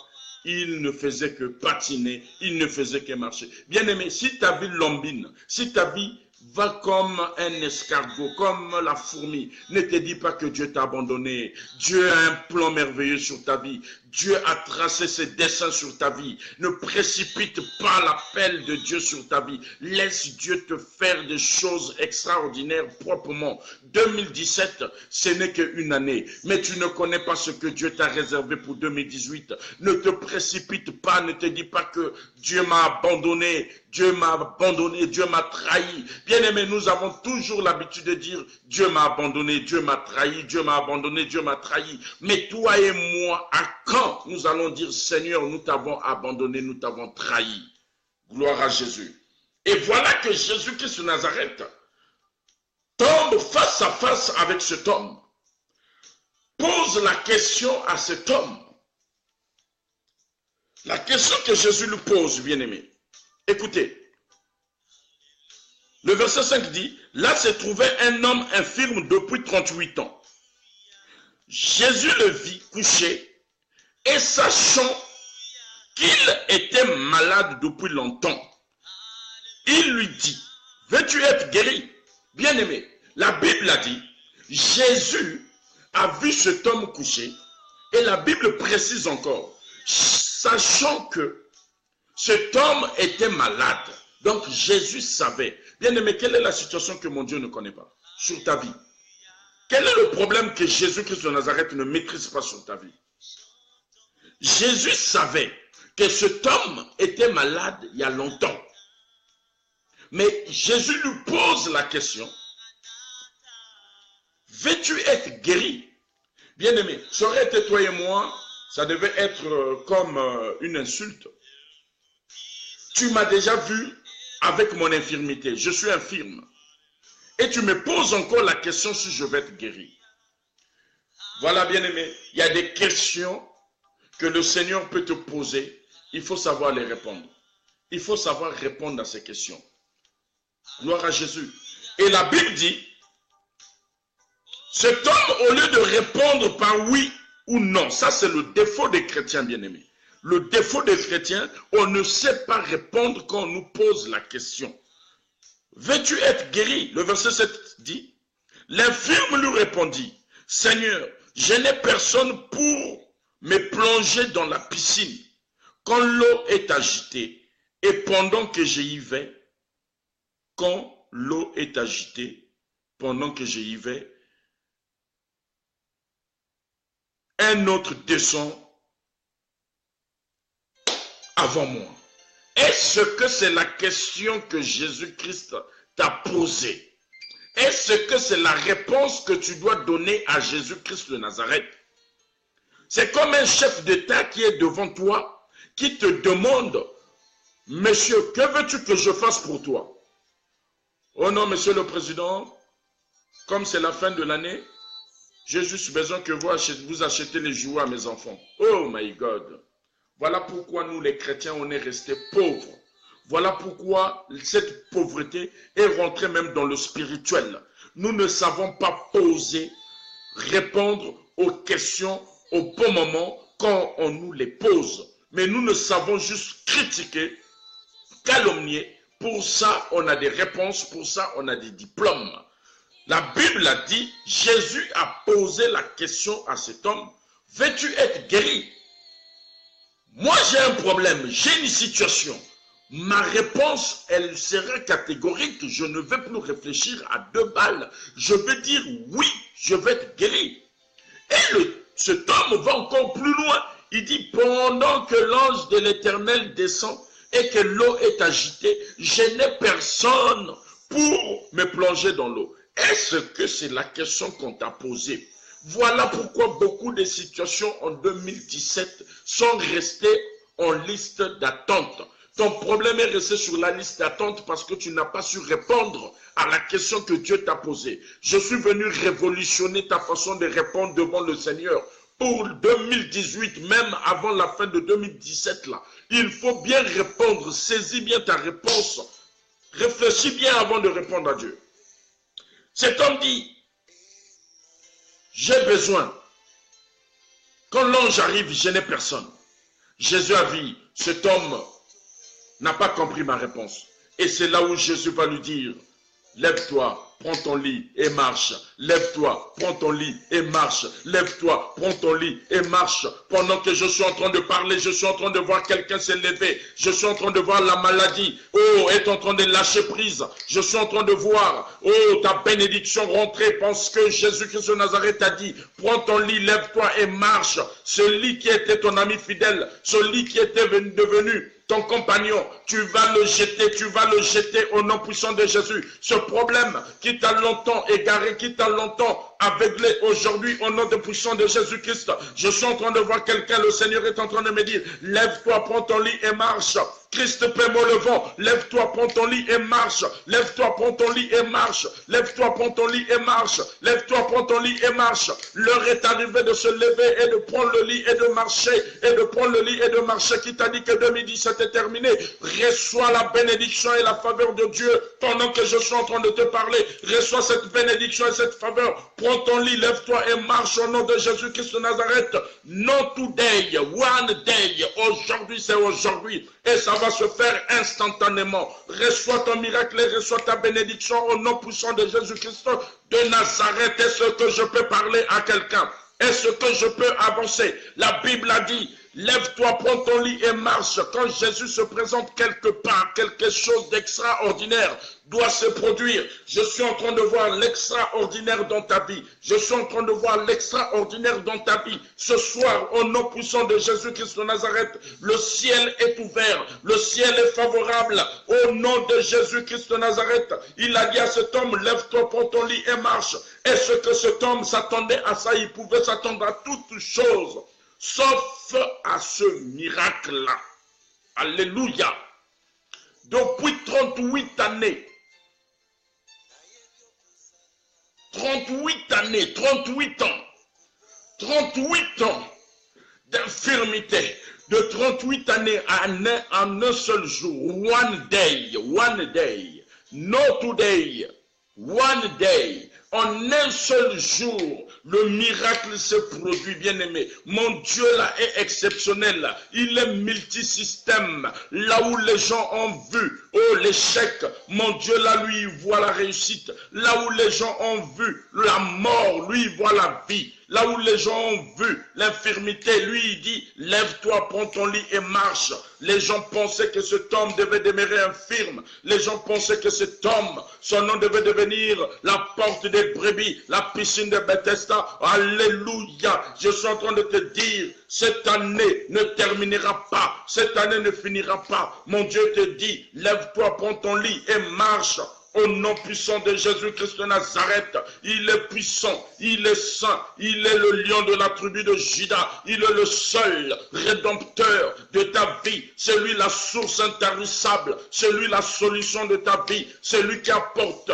il ne faisait que patiner, il ne faisait que marcher. Bien-aimé, si ta vie lambine, si ta vie va comme un escargot, comme la fourmi, ne te dis pas que Dieu t'a abandonné. Dieu a un plan merveilleux sur ta vie. Dieu a tracé ses desseins sur ta vie. Ne précipite pas l'appel de Dieu sur ta vie. Laisse Dieu te faire des choses extraordinaires proprement. 2017, ce n'est qu'une année. Mais tu ne connais pas ce que Dieu t'a réservé pour 2018. Ne te précipite pas, ne te dis pas que Dieu m'a abandonné. Dieu m'a abandonné, Dieu m'a trahi. Bien-aimé, nous avons toujours l'habitude de dire Dieu m'a abandonné, Dieu m'a trahi, Dieu m'a abandonné, Dieu m'a trahi. Mais toi et moi, à quand nous allons dire Seigneur, nous t'avons abandonné, nous t'avons trahi? Gloire à Jésus. Et voilà que Jésus-Christ de Nazareth tombe face à face avec cet homme. Pose la question à cet homme. La question que Jésus lui pose, bien-aimé. Écoutez, le verset 5 dit, là se trouvait un homme infirme depuis 38 ans. Jésus le vit couché et sachant qu'il était malade depuis longtemps, il lui dit, veux-tu être guéri? Bien-aimé, la Bible a dit, Jésus a vu cet homme couché et la Bible précise encore, sachant que cet homme était malade. Donc Jésus savait. Bien-aimé, quelle est la situation que mon Dieu ne connaît pas sur ta vie? Quel est le problème que Jésus-Christ de Nazareth ne maîtrise pas sur ta vie? Jésus savait que cet homme était malade il y a longtemps. Mais Jésus lui pose la question, veux-tu être guéri? Bien-aimé, ça aurait été toi et moi, ça devait être comme une insulte. Tu m'as déjà vu avec mon infirmité. Je suis infirme. Et tu me poses encore la question si je vais être guéri. Voilà, bien-aimé. Il y a des questions que le Seigneur peut te poser. Il faut savoir les répondre. Il faut savoir répondre à ces questions. Gloire à Jésus. Et la Bible dit, cet homme, au lieu de répondre par oui ou non, ça c'est le défaut des chrétiens, bien-aimés. Le défaut des chrétiens, on ne sait pas répondre quand on nous pose la question. Veux-tu être guéri? Le verset 7 dit, l'infirme lui répondit, Seigneur, je n'ai personne pour me plonger dans la piscine quand l'eau est agitée et pendant que j'y vais, quand l'eau est agitée, pendant que j'y vais, un autre descend avant moi. Est-ce que c'est la question que Jésus-Christ t'a posée? Est-ce que c'est la réponse que tu dois donner à Jésus-Christ de Nazareth? C'est comme un chef d'État qui est devant toi, qui te demande, monsieur, que veux-tu que je fasse pour toi? Oh non, monsieur le président, comme c'est la fin de l'année, j'ai juste besoin que vous achetez les jouets à mes enfants. Oh my God! Voilà pourquoi nous les chrétiens, on est restés pauvres. Voilà pourquoi cette pauvreté est rentrée même dans le spirituel. Nous ne savons pas poser, répondre aux questions au bon moment quand on nous les pose. Mais nous ne savons juste critiquer, calomnier. Pour ça, on a des réponses, pour ça, on a des diplômes. La Bible a dit, Jésus a posé la question à cet homme, veux-tu être guéri? Moi, j'ai un problème, j'ai une situation. Ma réponse, elle sera catégorique. Je ne vais plus réfléchir à deux balles. Je vais dire oui, je vais être guéri. Et cet homme va encore plus loin. Il dit, pendant que l'ange de l'Éternel descend et que l'eau est agitée, je n'ai personne pour me plonger dans l'eau. Est-ce que c'est la question qu'on t'a posée? Voilà pourquoi beaucoup de situations en 2017 sont restées en liste d'attente. Ton problème est resté sur la liste d'attente parce que tu n'as pas su répondre à la question que Dieu t'a posée. Je suis venu révolutionner ta façon de répondre devant le Seigneur. Pour 2018, même avant la fin de 2017, là, il faut bien répondre. Saisis bien ta réponse. Réfléchis bien avant de répondre à Dieu. Cet homme dit, j'ai besoin. Quand l'ange arrive, je n'ai personne. Jésus a dit, cet homme n'a pas compris ma réponse. Et c'est là où Jésus va lui dire, lève-toi, prends ton lit et marche. Lève-toi, prends ton lit et marche. Lève-toi, prends ton lit et marche. Pendant que je suis en train de parler, je suis en train de voir quelqu'un s'élever. Je suis en train de voir la maladie, est en train de lâcher prise. Je suis en train de voir, ta bénédiction rentrer parce que Jésus-Christ de Nazareth a dit, prends ton lit, lève-toi et marche. Ce lit qui était ton ami fidèle, ce lit qui était devenu ton compagnon, tu vas le jeter au nom puissant de Jésus. Ce problème qui t'a longtemps égaré, qui t'a longtemps aveuglé, aujourd'hui au nom de puissant de Jésus-Christ, je suis en train de voir quelqu'un, le Seigneur est en train de me dire, lève-toi, prends ton lit et marche. Christ paie-moi le vent, lève-toi, prends ton lit et marche. Lève-toi, prends ton lit et marche. Lève-toi, prends ton lit et marche. Lève-toi, prends ton lit et marche. L'heure est arrivée de se lever et de prendre le lit et de marcher. Et de prendre le lit et de marcher. Qui t'a dit que 2017 est terminé? Reçois la bénédiction et la faveur de Dieu pendant que je suis en train de te parler. Reçois cette bénédiction et cette faveur. Prends ton lit, lève-toi et marche au nom de Jésus-Christ de Nazareth. Not today, one day. Aujourd'hui, c'est aujourd'hui. Et ça va se faire instantanément. Reçois ton miracle et reçois ta bénédiction au nom puissant de Jésus-Christ de Nazareth. Est-ce que je peux parler à quelqu'un? Est-ce que je peux avancer? La Bible a dit, lève-toi, prends ton lit et marche. Quand Jésus se présente quelque part, quelque chose d'extraordinaire doit se produire. Je suis en train de voir l'extraordinaire dans ta vie. Je suis en train de voir l'extraordinaire dans ta vie. Ce soir, au nom puissant de Jésus-Christ de Nazareth, le ciel est ouvert. Le ciel est favorable. Au nom de Jésus-Christ de Nazareth, il a dit à cet homme, lève-toi, prends ton lit et marche. Est-ce que cet homme s'attendait à ça? Il pouvait s'attendre à toutes choses, sauf à ce miracle-là. Alléluia. Depuis 38 années, 38 ans d'infirmité, de 38 années en un seul jour, one day, not today, one day, en un seul jour, le miracle se produit, bien-aimé. Mon Dieu là est exceptionnel. Il est multisystème. Là où les gens ont vu l'échec, mon Dieu là, lui, il voit la réussite. Là où les gens ont vu la mort, lui, il voit la vie. Là où les gens ont vu l'infirmité, lui, il dit, lève-toi, prends ton lit et marche. Les gens pensaient que cet homme devait demeurer infirme. Les gens pensaient que cet homme, son nom devait devenir la porte des brebis, la piscine de Bethesda. Alléluia. Je suis en train de te dire, cette année ne terminera pas. Cette année ne finira pas. Mon Dieu te dit, lève-toi, prends ton lit et marche. Au nom puissant de Jésus-Christ de Nazareth, il est puissant, il est saint, il est le lion de la tribu de Juda, il est le seul rédempteur de ta vie, c'est lui la source intarissable, c'est lui la solution de ta vie, c'est lui qui apporte,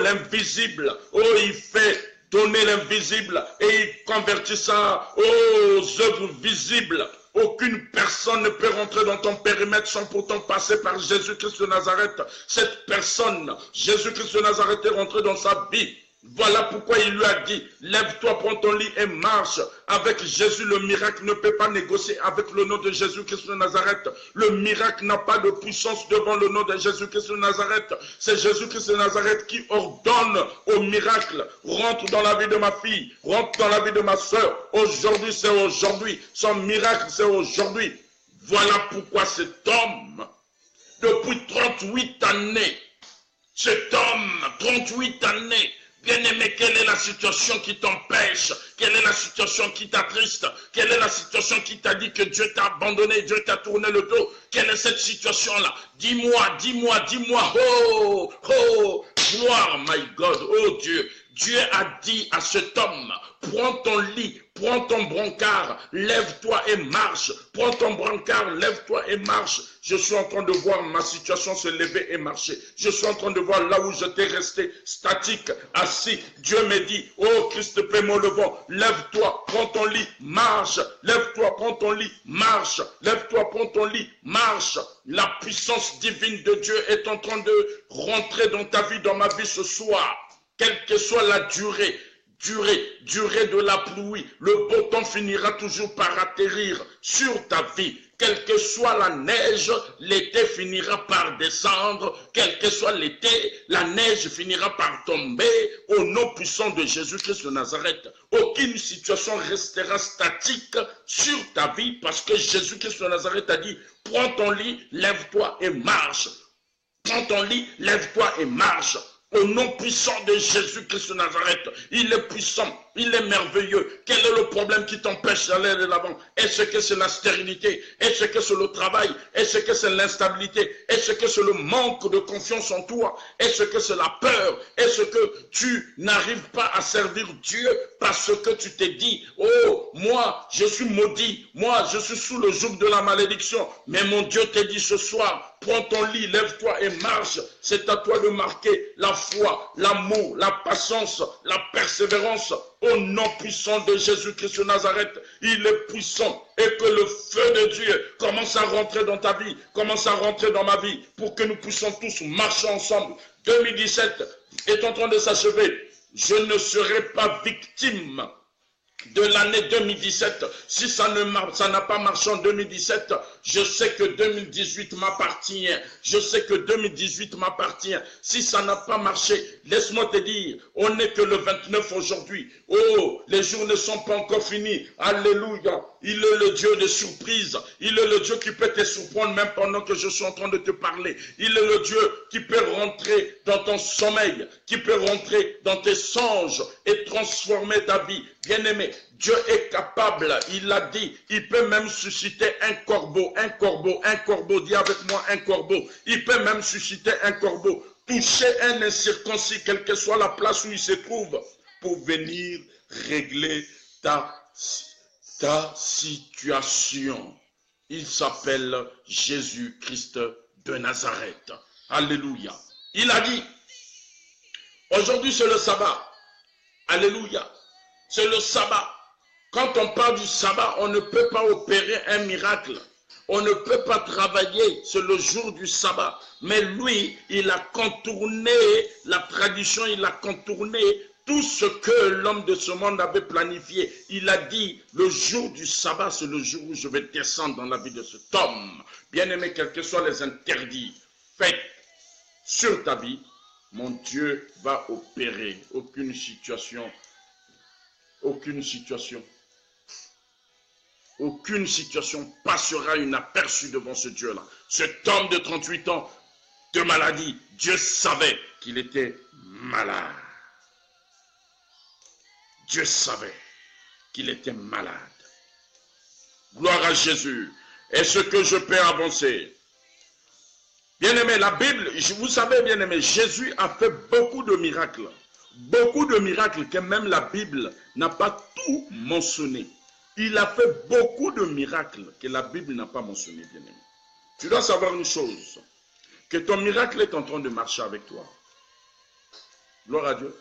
l'invisible, il fait donner l'invisible et il convertit ça aux œuvres visibles. Aucune personne ne peut rentrer dans ton périmètre sans pourtant passer par Jésus-Christ de Nazareth. Cette personne, Jésus-Christ de Nazareth, est rentré dans sa vie. Voilà pourquoi il lui a dit, lève-toi, prends ton lit et marche. Avec Jésus, le miracle ne peut pas négocier avec le nom de Jésus-Christ de Nazareth. Le miracle n'a pas de puissance devant le nom de Jésus-Christ de Nazareth. C'est Jésus-Christ de Nazareth qui ordonne au miracle. Rentre dans la vie de ma fille, rentre dans la vie de ma soeur. Aujourd'hui, c'est aujourd'hui. Son miracle, c'est aujourd'hui. Voilà pourquoi cet homme, depuis 38 années, cet homme, 38 années, bien-aimé, quelle est la situation qui t'empêche? Quelle est la situation qui t'attriste? Quelle est la situation qui t'a dit que Dieu t'a abandonné, Dieu t'a tourné le dos? Quelle est cette situation-là? Dis-moi, dis-moi, dis-moi. Oh, gloire, my God, oh Dieu. Dieu a dit à cet homme, prends ton lit, prends ton brancard, lève-toi et marche. Prends ton brancard, lève-toi et marche. Je suis en train de voir ma situation se lever et marcher. Je suis en train de voir là où j'étais resté statique, assis. Dieu me dit, oh Christ, paie-moi le vent. Lève-toi, prends ton lit, marche. Lève-toi, prends ton lit, marche. Lève-toi, prends ton lit, marche. La puissance divine de Dieu est en train de rentrer dans ta vie, dans ma vie ce soir. Quelle que soit la durée de la pluie, le beau temps finira toujours par atterrir sur ta vie. Quelle que soit la neige, l'été finira par descendre. Quel que soit l'été, la neige finira par tomber. Au nom puissant de Jésus-Christ de Nazareth, aucune situation restera statique sur ta vie parce que Jésus-Christ de Nazareth a dit, prends ton lit, lève-toi et marche. Prends ton lit, lève-toi et marche. Au nom puissant de Jésus-Christ de Nazareth, il est puissant, il est merveilleux. Quel est le problème qui t'empêche d'aller de l'avant? Est-ce que c'est la stérilité? Est-ce que c'est le travail? Est-ce que c'est l'instabilité? Est-ce que c'est le manque de confiance en toi? Est-ce que c'est la peur? Est-ce que tu n'arrives pas à servir Dieu parce que tu t'es dit, oh, moi, je suis maudit, moi, je suis sous le joug de la malédiction. Mais mon Dieu t'a dit ce soir, prends ton lit, lève-toi et marche. C'est à toi de marquer la foi, l'amour, la patience, la persévérance. Au nom puissant de Jésus-Christ de Nazareth, il est puissant. Et que le feu de Dieu commence à rentrer dans ta vie, commence à rentrer dans ma vie, pour que nous puissions tous marcher ensemble. 2017 est en train de s'achever. Je ne serai pas victime de l'année 2017, si ça n'a pas marché en 2017, je sais que 2018 m'appartient. Je sais que 2018 m'appartient. Si ça n'a pas marché, laisse-moi te dire, on n'est que le 29 aujourd'hui. Oh, les jours ne sont pas encore finis. Alléluia. Il est le Dieu de surprise. Il est le Dieu qui peut te surprendre même pendant que je suis en train de te parler. Il est le Dieu qui peut rentrer dans ton sommeil, qui peut rentrer dans tes songes et transformer ta vie. Bien-aimé, Dieu est capable, il l'a dit, il peut même susciter un corbeau, dis avec moi un corbeau. Il peut même susciter un corbeau, toucher un incirconcis, quelle que soit la place où il se trouve, pour venir régler ta situation. Il s'appelle Jésus-Christ de Nazareth. Alléluia. Il a dit, aujourd'hui c'est le sabbat. Alléluia. C'est le sabbat. Quand on parle du sabbat, on ne peut pas opérer un miracle. On ne peut pas travailler, c'est le jour du sabbat. Mais lui, il a contourné la tradition, il a contourné tout ce que l'homme de ce monde avait planifié. Il a dit, le jour du sabbat, c'est le jour où je vais descendre dans la vie de cet homme. Bien-aimé, quels que soient les interdits faits sur ta vie, mon Dieu va opérer. Aucune situation passera inaperçue devant ce Dieu-là. Cet homme de 38 ans de maladie, Dieu savait qu'il était malade. Dieu savait qu'il était malade. Gloire à Jésus. Est-ce que je peux avancer? Bien-aimé, la Bible, vous savez, bien-aimé, Jésus a fait beaucoup de miracles. Beaucoup de miracles que même la Bible n'a pas tout mentionné. Il a fait beaucoup de miracles que la Bible n'a pas mentionné, bien-aimé. Tu dois savoir une chose, que ton miracle est en train de marcher avec toi. Gloire à Dieu.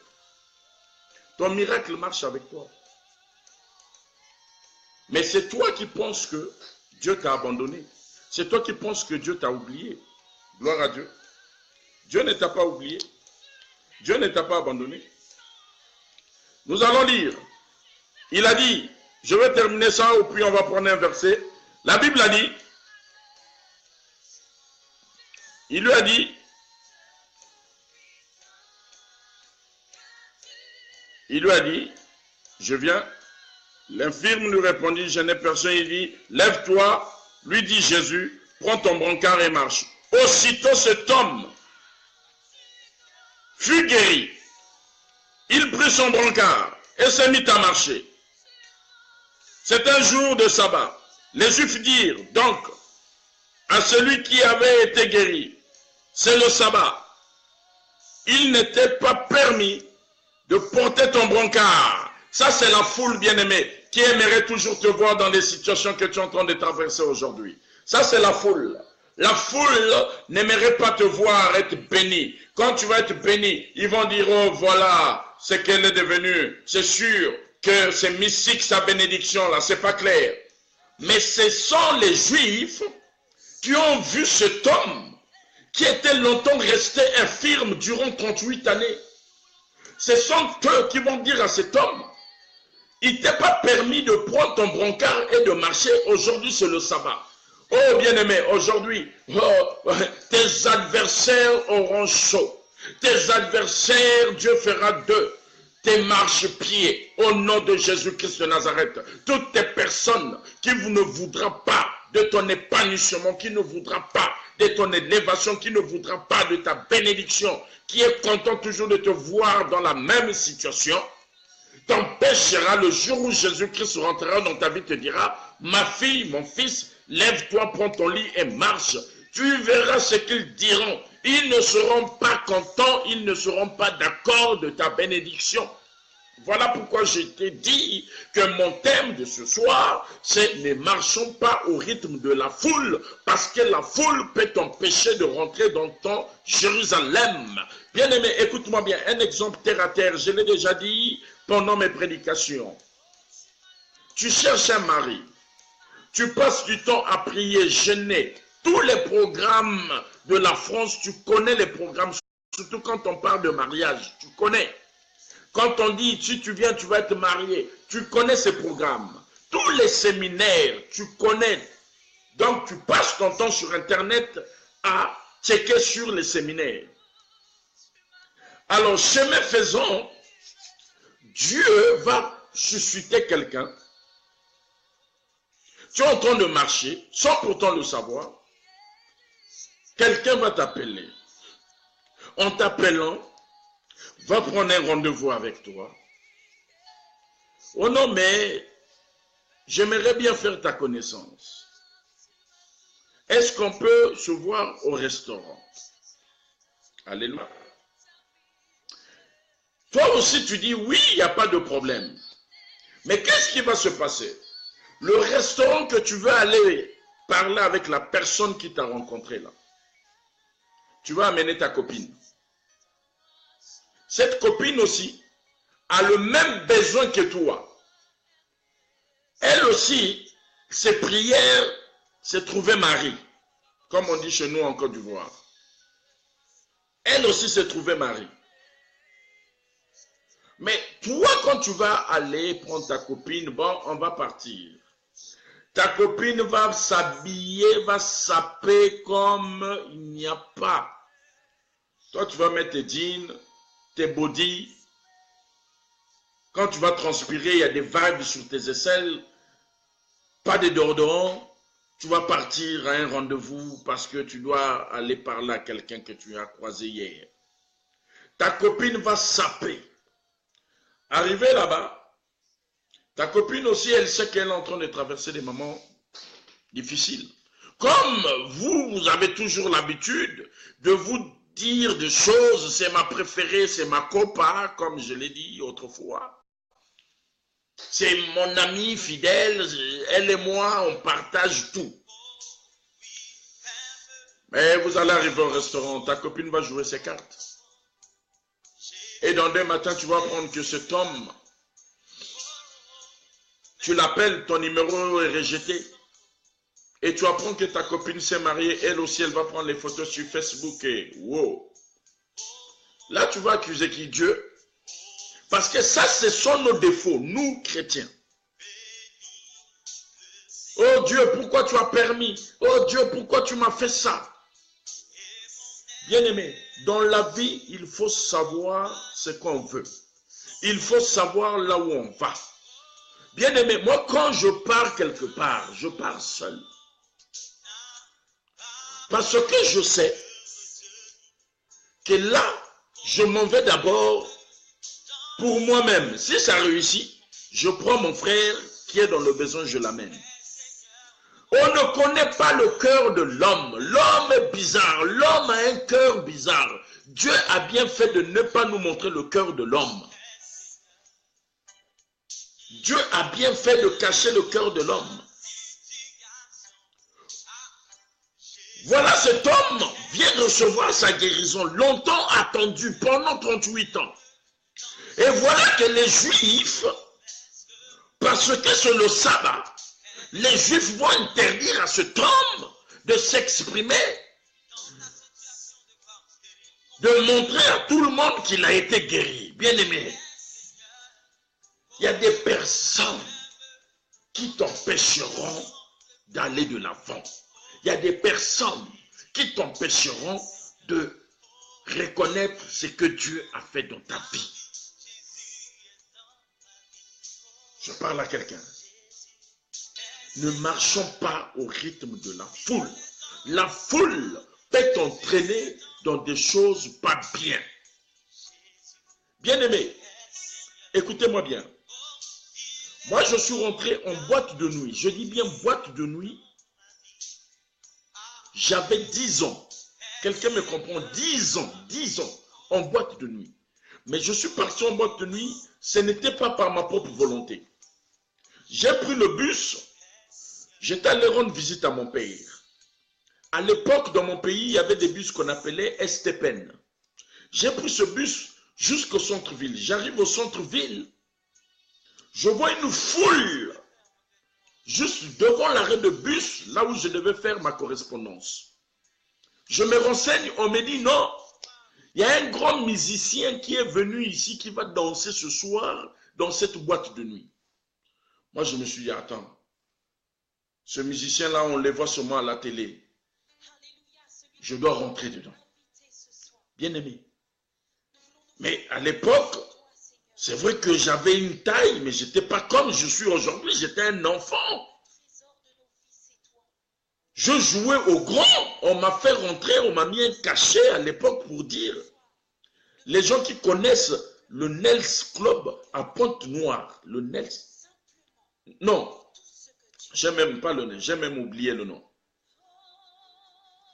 Ton miracle marche avec toi. Mais c'est toi qui penses que Dieu t'a abandonné. C'est toi qui penses que Dieu t'a oublié. Gloire à Dieu. Dieu ne t'a pas oublié. Dieu ne t'a pas abandonné. Nous allons lire. Il a dit, je vais terminer ça, et puis on va prendre un verset. La Bible a dit, il lui a dit, je viens. L'infirme lui répondit, je n'ai personne. Il dit, lève-toi, lui dit Jésus, prends ton brancard et marche. Aussitôt cet homme fut guéri. Il prit son brancard et se mit à marcher. C'est un jour de sabbat. Les Juifs dirent donc à celui qui avait été guéri, c'est le sabbat. Il n'était pas permis de porter ton brancard. Ça, c'est la foule bien-aimée qui aimerait toujours te voir dans les situations que tu es en train de traverser aujourd'hui. Ça, c'est la foule. La foule n'aimerait pas te voir être béni. Quand tu vas être béni, ils vont dire, oh voilà ce qu'elle est devenue. C'est sûr que c'est mystique sa bénédiction là, c'est pas clair. Mais ce sont les Juifs qui ont vu cet homme qui était longtemps resté infirme durant 38 années. Ce sont eux qui vont dire à cet homme, il t'est pas permis de prendre ton brancard et de marcher, aujourd'hui c'est le sabbat. Oh bien-aimé, aujourd'hui, tes adversaires auront chaud. Tes adversaires, Dieu fera d'eux tes marchepieds au nom de Jésus-Christ de Nazareth. Toutes tes personnes qui ne voudront pas de ton épanouissement, qui ne voudront pas de ton élévation, qui ne voudront pas de ta bénédiction, qui est content toujours de te voir dans la même situation, t'empêchera le jour où Jésus-Christ rentrera dans ta vie, te dira, ma fille, mon fils, lève-toi, prends ton lit et marche. Tu verras ce qu'ils diront. Ils ne seront pas contents, ils ne seront pas d'accord de ta bénédiction. Voilà pourquoi je t'ai dit que mon thème de ce soir, c'est ne marchons pas au rythme de la foule, parce que la foule peut t'empêcher de rentrer dans ton Jérusalem. Bien-aimé, écoute-moi bien, un exemple terre à terre, je l'ai déjà dit pendant mes prédications. Tu cherches un mari, tu passes du temps à prier, jeûner. Tous les programmes de la France, tu connais les programmes, surtout quand on parle de mariage, tu connais. Quand on dit, si tu viens, tu vas être marié, tu connais ces programmes. Tous les séminaires, tu connais. Donc, tu passes ton temps sur Internet à checker sur les séminaires. Alors, chemin faisant, Dieu va susciter quelqu'un. Tu es en train de marcher, sans pourtant le savoir. Quelqu'un va t'appeler. En t'appelant, va prendre un rendez-vous avec toi. Oh non, mais j'aimerais bien faire ta connaissance. Est-ce qu'on peut se voir au restaurant? Alléluia. Toi aussi, tu dis oui, il n'y a pas de problème. Mais qu'est-ce qui va se passer? Le restaurant que tu veux aller parler avec la personne qui t'a rencontré là, tu vas amener ta copine. Cette copine aussi a le même besoin que toi. Elle aussi, ses prières, c'est trouver Marie, comme on dit chez nous en Côte d'Ivoire. Elle aussi, c'est trouver Marie. Mais toi, quand tu vas aller prendre ta copine, bon, on va partir. Ta copine va s'habiller, va saper comme il n'y a pas. Toi, tu vas mettre tes jeans, tes bodys. Quand tu vas transpirer, il y a des vagues sur tes aisselles. Pas de déodorant. Tu vas partir à un rendez-vous parce que tu dois aller parler à quelqu'un que tu as croisé hier. Ta copine va saper. Arrivé là-bas, ta copine aussi, elle sait qu'elle est en train de traverser des moments difficiles. Comme vous avez toujours l'habitude de vous dire des choses, c'est ma préférée, c'est ma copa, comme je l'ai dit autrefois. C'est mon amie fidèle, elle et moi, on partage tout. Mais vous allez arriver au restaurant, ta copine va jouer ses cartes. Et dans deux matins, tu vas apprendre que cet homme, tu l'appelles, ton numéro est rejeté. Et tu apprends que ta copine s'est mariée, elle aussi, elle va prendre les photos sur Facebook et wow. Là, tu vas accuser qui? Dieu. Parce que ça, ce sont nos défauts, nous, chrétiens. Oh Dieu, pourquoi tu as permis? Oh Dieu, pourquoi tu m'as fait ça? Bien-aimé, dans la vie, il faut savoir ce qu'on veut. Il faut savoir là où on va. Bien-aimé, moi, quand je pars quelque part, je pars seul. Parce que je sais que là, je m'en vais d'abord pour moi-même. Si ça réussit, je prends mon frère qui est dans le besoin, je l'amène. On ne connaît pas le cœur de l'homme. L'homme est bizarre. L'homme a un cœur bizarre. Dieu a bien fait de ne pas nous montrer le cœur de l'homme. Dieu a bien fait de cacher le cœur de l'homme. Voilà, cet homme vient recevoir sa guérison, longtemps attendu, pendant 38 ans. Et voilà que les Juifs, parce que c'est le sabbat, les Juifs vont interdire à cet homme de s'exprimer, de montrer à tout le monde qu'il a été guéri. Bien aimé, il y a des personnes qui t'empêcheront d'aller de l'avant. Il y a des personnes qui t'empêcheront de reconnaître ce que Dieu a fait dans ta vie. Je parle à quelqu'un. Ne marchons pas au rythme de la foule. La foule peut t'entraîner dans des choses pas bien. Bien-aimé, écoutez-moi bien. Moi, je suis rentré en boîte de nuit. Je dis bien boîte de nuit. J'avais 10 ans. Quelqu'un me comprend? 10 ans en boîte de nuit. Mais je suis parti en boîte de nuit, ce n'était pas par ma propre volonté. J'ai pris le bus, j'étais allé rendre visite à mon père. À l'époque, dans mon pays, il y avait des bus qu'on appelait STPN. J'ai pris ce bus jusqu'au centre-ville. J'arrive au centre-ville, je vois une foule juste devant l'arrêt de bus, là où je devais faire ma correspondance. Je me renseigne, on me dit non, il y a un grand musicien qui est venu ici, qui va danser ce soir dans cette boîte de nuit. Moi, je me suis dit, attends, ce musicien-là, on le voit seulement à la télé. Je dois rentrer dedans. Bien aimé. Mais à l'époque, c'est vrai que j'avais une taille, mais je n'étais pas comme je suis aujourd'hui, j'étais un enfant. Je jouais au grand, on m'a fait rentrer, on m'a mis un cachet à l'époque pour dire, les gens qui connaissent le Nels Club à Pointe-Noire, le Nels, non, j'ai même pas le nom, j'ai même oublié le nom.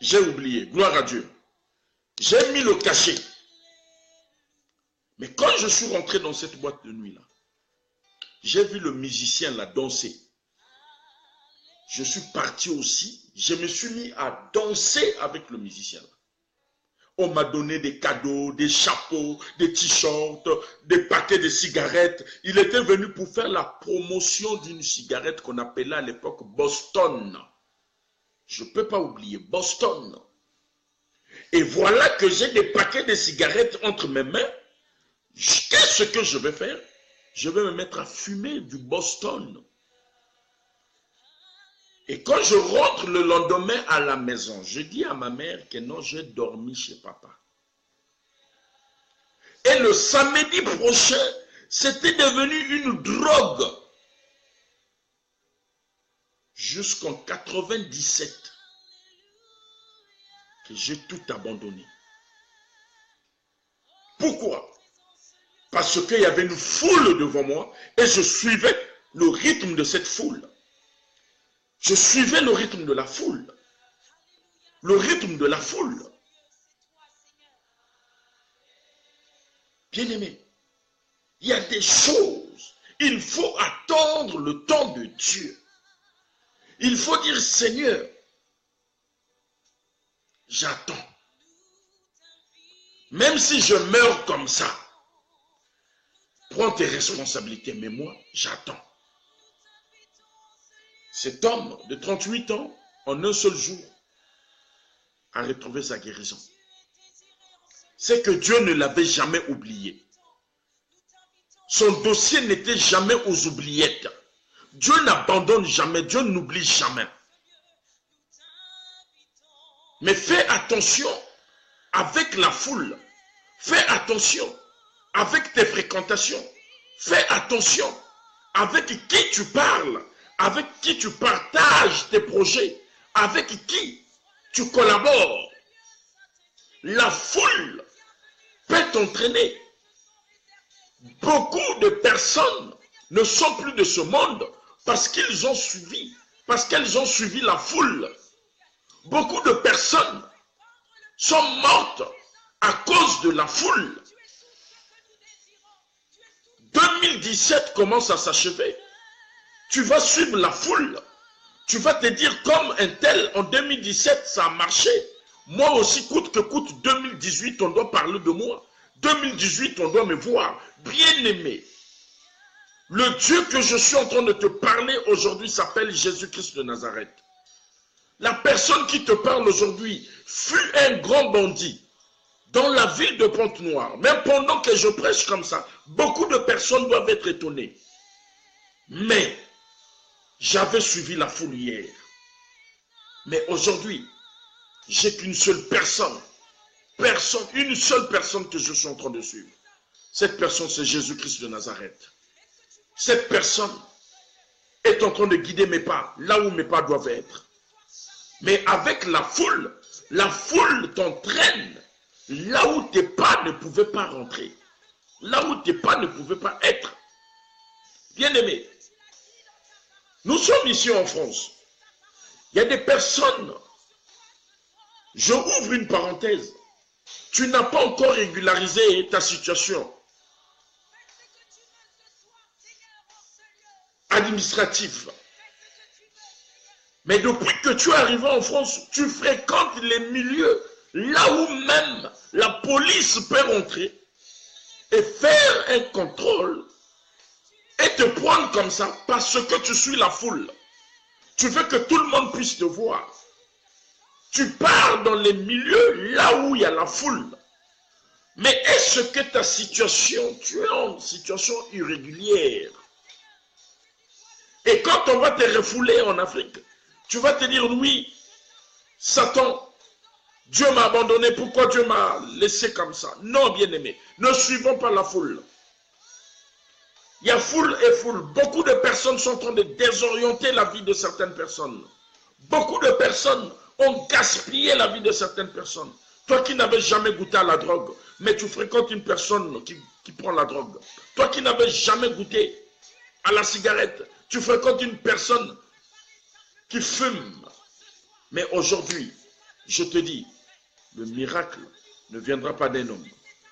J'ai oublié, gloire à Dieu. J'ai mis le cachet. Mais quand je suis rentré dans cette boîte de nuit-là, j'ai vu le musicien là danser. Je suis parti aussi, je me suis mis à danser avec le musicien là. On m'a donné des cadeaux, des chapeaux, des t-shirts, des paquets de cigarettes. Il était venu pour faire la promotion d'une cigarette qu'on appelait à l'époque Boston. Je ne peux pas oublier, Boston. Et voilà que j'ai des paquets de cigarettes entre mes mains. Qu'est-ce que je vais faire? Je vais me mettre à fumer du Boston. Et quand je rentre le lendemain à la maison, je dis à ma mère que non, j'ai dormi chez papa. Et le samedi prochain, c'était devenu une drogue. Jusqu'en 97, que j'ai tout abandonné. Pourquoi? Parce qu'il y avait une foule devant moi et je suivais le rythme de cette foule. Je suivais le rythme de la foule. Le rythme de la foule. Bien-aimé, il y a des choses. Il faut attendre le temps de Dieu. Il faut dire, Seigneur, j'attends. Même si je meurs comme ça, prends tes responsabilités, mais moi, j'attends. Cet homme de 38 ans, en un seul jour, a retrouvé sa guérison. C'est que Dieu ne l'avait jamais oublié. Son dossier n'était jamais aux oubliettes. Dieu n'abandonne jamais, Dieu n'oublie jamais. Mais fais attention avec la foule. Fais attention avec tes fréquentations. Fais attention avec qui tu parles, avec qui tu partages tes projets, avec qui tu collabores. La foule peut t'entraîner. Beaucoup de personnes ne sont plus de ce monde parce qu'elles ont suivi la foule. Beaucoup de personnes sont mortes à cause de la foule. 2017 commence à s'achever. Tu vas suivre la foule. Tu vas te dire comme un tel, en 2017, ça a marché. Moi aussi, coûte que coûte, 2018, on doit parler de moi. 2018, on doit me voir. Bien-aimé, le Dieu que je suis en train de te parler aujourd'hui s'appelle Jésus-Christ de Nazareth. La personne qui te parle aujourd'hui fut un grand bandit dans la ville de Pointe-Noire. Même pendant que je prêche comme ça, beaucoup de personnes doivent être étonnées. Mais j'avais suivi la foule hier. Mais aujourd'hui, j'ai qu'une seule personne. Une seule personne que je suis en train de suivre. Cette personne, c'est Jésus-Christ de Nazareth. Cette personne est en train de guider mes pas, là où mes pas doivent être. Mais avec la foule t'entraîne là où tes pas ne pouvaient pas rentrer. Là où tes pas ne pouvaient pas être. Bien-aimés, nous sommes ici en France. Il y a des personnes, je ouvre une parenthèse, tu n'as pas encore régularisé ta situation administrative. Mais depuis que tu es arrivé en France, tu fréquentes les milieux là où même la police peut rentrer et faire un contrôle et te prendre comme ça parce que tu suis la foule. Tu veux que tout le monde puisse te voir. Tu pars dans les milieux là où il y a la foule. Mais est-ce que ta situation, tu es en situation irrégulière? Et quand on va te refouler en Afrique, tu vas te dire, oui, Satan, Dieu m'a abandonné, pourquoi Dieu m'a laissé comme ça? Non, bien-aimé, ne suivons pas la foule. Il y a foule et foule. Beaucoup de personnes sont en train de désorienter la vie de certaines personnes. Beaucoup de personnes ont gaspillé la vie de certaines personnes. Toi qui n'avais jamais goûté à la drogue, mais tu fréquentes une personne qui prend la drogue. Toi qui n'avais jamais goûté à la cigarette, tu fréquentes une personne qui fume. Mais aujourd'hui, je te dis, le miracle ne viendra pas d'un homme.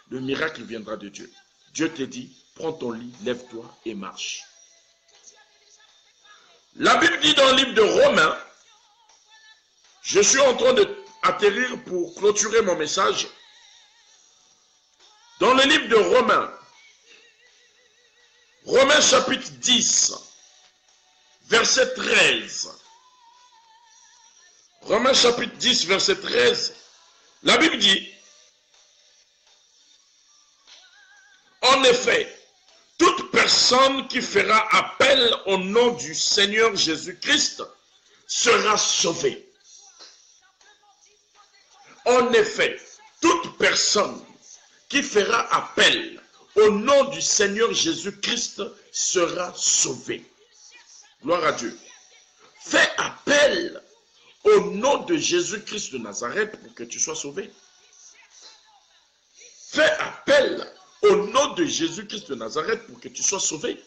Le miracle viendra de Dieu. Dieu te dit, prends ton lit, lève-toi et marche. La Bible dit dans le livre de Romains, je suis en train d'atterrir pour clôturer mon message. Dans le livre de Romains, Romains chapitre 10, verset 13. Romains chapitre 10, verset 13. La Bible dit, en effet, toute personne qui fera appel au nom du Seigneur Jésus-Christ sera sauvée. En effet, toute personne qui fera appel au nom du Seigneur Jésus-Christ sera sauvée. Gloire à Dieu. Fais appel au nom de Jésus-Christ de Nazareth pour que tu sois sauvé. Fais appel au nom de Jésus-Christ de Nazareth pour que tu sois sauvé.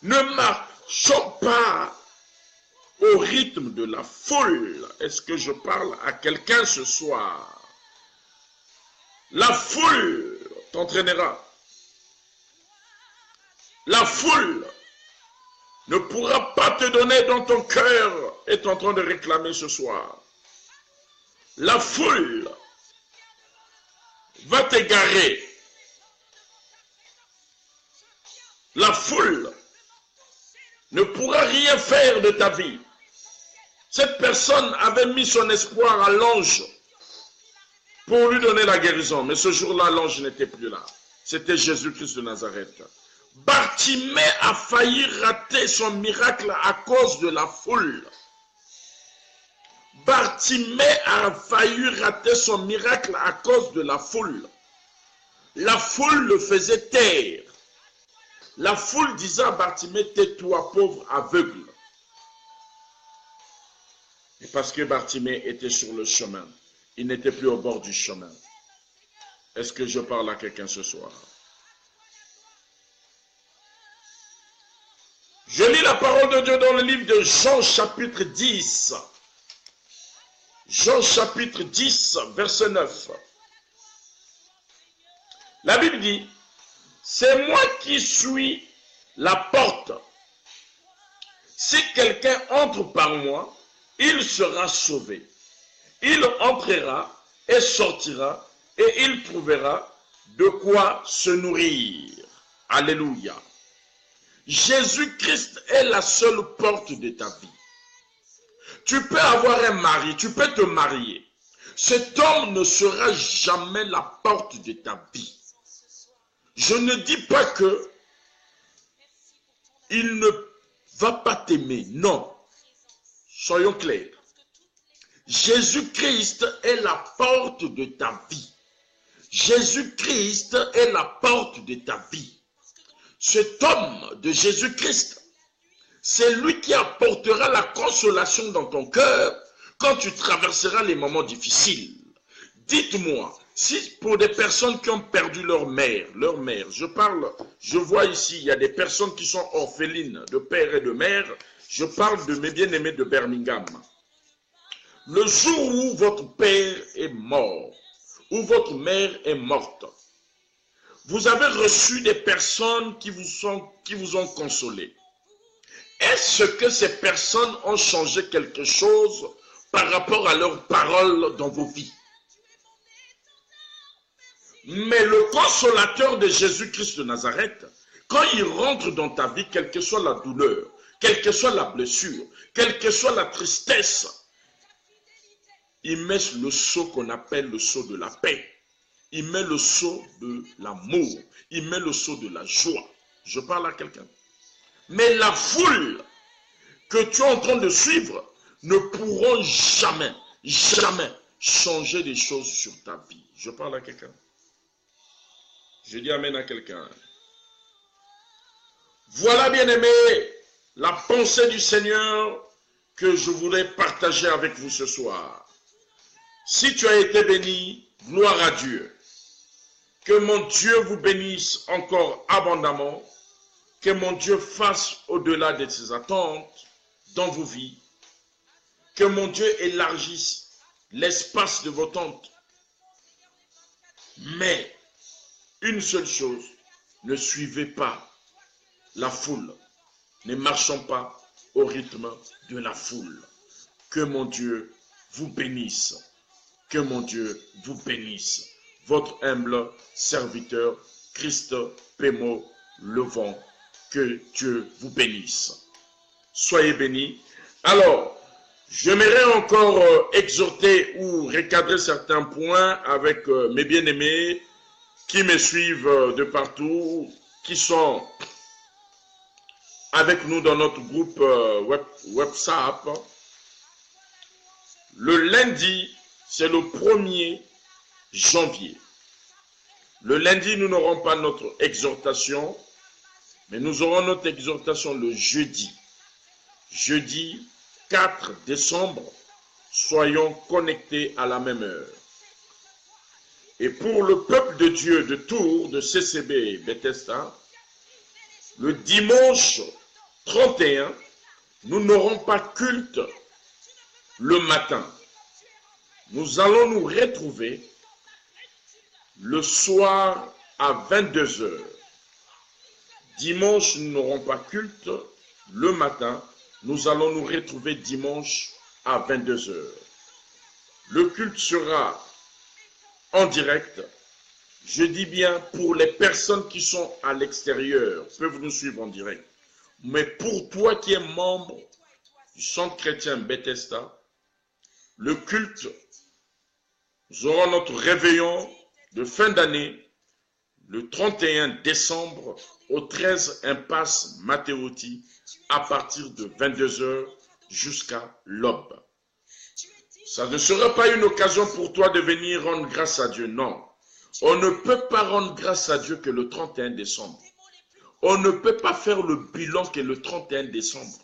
Ne marchons pas au rythme de la foule. Est-ce que je parle à quelqu'un ce soir? La foule t'entraînera. La foule ne pourra pas te donner dans ton cœur est en train de réclamer ce soir. La foule va t'égarer. La foule ne pourra rien faire de ta vie. Cette personne avait mis son espoir à l'ange pour lui donner la guérison. Mais ce jour-là, l'ange n'était plus là. C'était Jésus-Christ de Nazareth. Bartimée a failli rater son miracle à cause de la foule. Bartimée a failli rater son miracle à cause de la foule. La foule le faisait taire. La foule disait à Bartimée, tais-toi, pauvre aveugle. Et parce que Bartimée était sur le chemin, il n'était plus au bord du chemin. Est-ce que je parle à quelqu'un ce soir? Je lis la parole de Dieu dans le livre de Jean chapitre 10. Jean chapitre 10, verset 9. La Bible dit, c'est moi qui suis la porte. Si quelqu'un entre par moi, il sera sauvé. Il entrera et sortira et il trouvera de quoi se nourrir. Alléluia. Jésus-Christ est la seule porte de ta vie. Tu peux avoir un mari, tu peux te marier. Cet homme ne sera jamais la porte de ta vie. Je ne dis pas que il ne va pas t'aimer. Non. Soyons clairs. Jésus-Christ est la porte de ta vie. Jésus-Christ est la porte de ta vie. Cet homme de Jésus-Christ, c'est lui qui apportera la consolation dans ton cœur quand tu traverseras les moments difficiles. Dites-moi, si pour des personnes qui ont perdu leur mère, je vois ici, il y a des personnes qui sont orphelines de père et de mère, je parle de mes bien-aimés de Birmingham. Le jour où votre père est mort, où votre mère est morte, vous avez reçu des personnes qui vous ont consolé. Est-ce que ces personnes ont changé quelque chose par rapport à leurs paroles dans vos vies? Mais le consolateur de Jésus-Christ de Nazareth, quand il rentre dans ta vie, quelle que soit la douleur, quelle que soit la blessure, quelle que soit la tristesse, il met le sceau qu'on appelle le sceau de la paix. Il met le sceau de l'amour. Il met le sceau de la joie. Je parle à quelqu'un. Mais la foule que tu es en train de suivre ne pourront jamais, jamais changer des choses sur ta vie. Je parle à quelqu'un. Je dis amen à quelqu'un. Voilà, bien-aimé, la pensée du Seigneur que je voulais partager avec vous ce soir. Si tu as été béni, gloire à Dieu. Que mon Dieu vous bénisse encore abondamment. Que mon Dieu fasse au-delà de ses attentes dans vos vies. Que mon Dieu élargisse l'espace de vos tentes. Mais, une seule chose, ne suivez pas la foule. Ne marchons pas au rythme de la foule. Que mon Dieu vous bénisse. Que mon Dieu vous bénisse. Votre humble serviteur, Christ Pémo Levant. Que Dieu vous bénisse. Soyez bénis. Alors, j'aimerais encore exhorter ou recadrer certains points avec mes bien-aimés qui me suivent de partout, qui sont avec nous dans notre groupe WhatsApp. Le lundi, c'est le 1er janvier. Le lundi, nous n'aurons pas notre exhortation, mais nous aurons notre exhortation le jeudi. Jeudi 4 décembre, soyons connectés à la même heure. Et pour le peuple de Dieu de Tours, de CCB et Bethesda, le dimanche 31, nous n'aurons pas culte le matin. Nous allons nous retrouver le soir à 22 h. Dimanche, nous n'aurons pas culte le matin. Nous allons nous retrouver dimanche à 22 h. Le culte sera en direct. Je dis bien pour les personnes qui sont à l'extérieur, peuvent nous suivre en direct. Mais pour toi qui es membre du Centre chrétien Bethesda, le culte, nous aurons notre réveillon de fin d'année le 31 décembre au 13 impasse Matteotti à partir de 22 h jusqu'à l'aube. Ça ne sera pas une occasion pour toi de venir rendre grâce à Dieu, non. On ne peut pas rendre grâce à Dieu que le 31 décembre. On ne peut pas faire le bilan que le 31 décembre.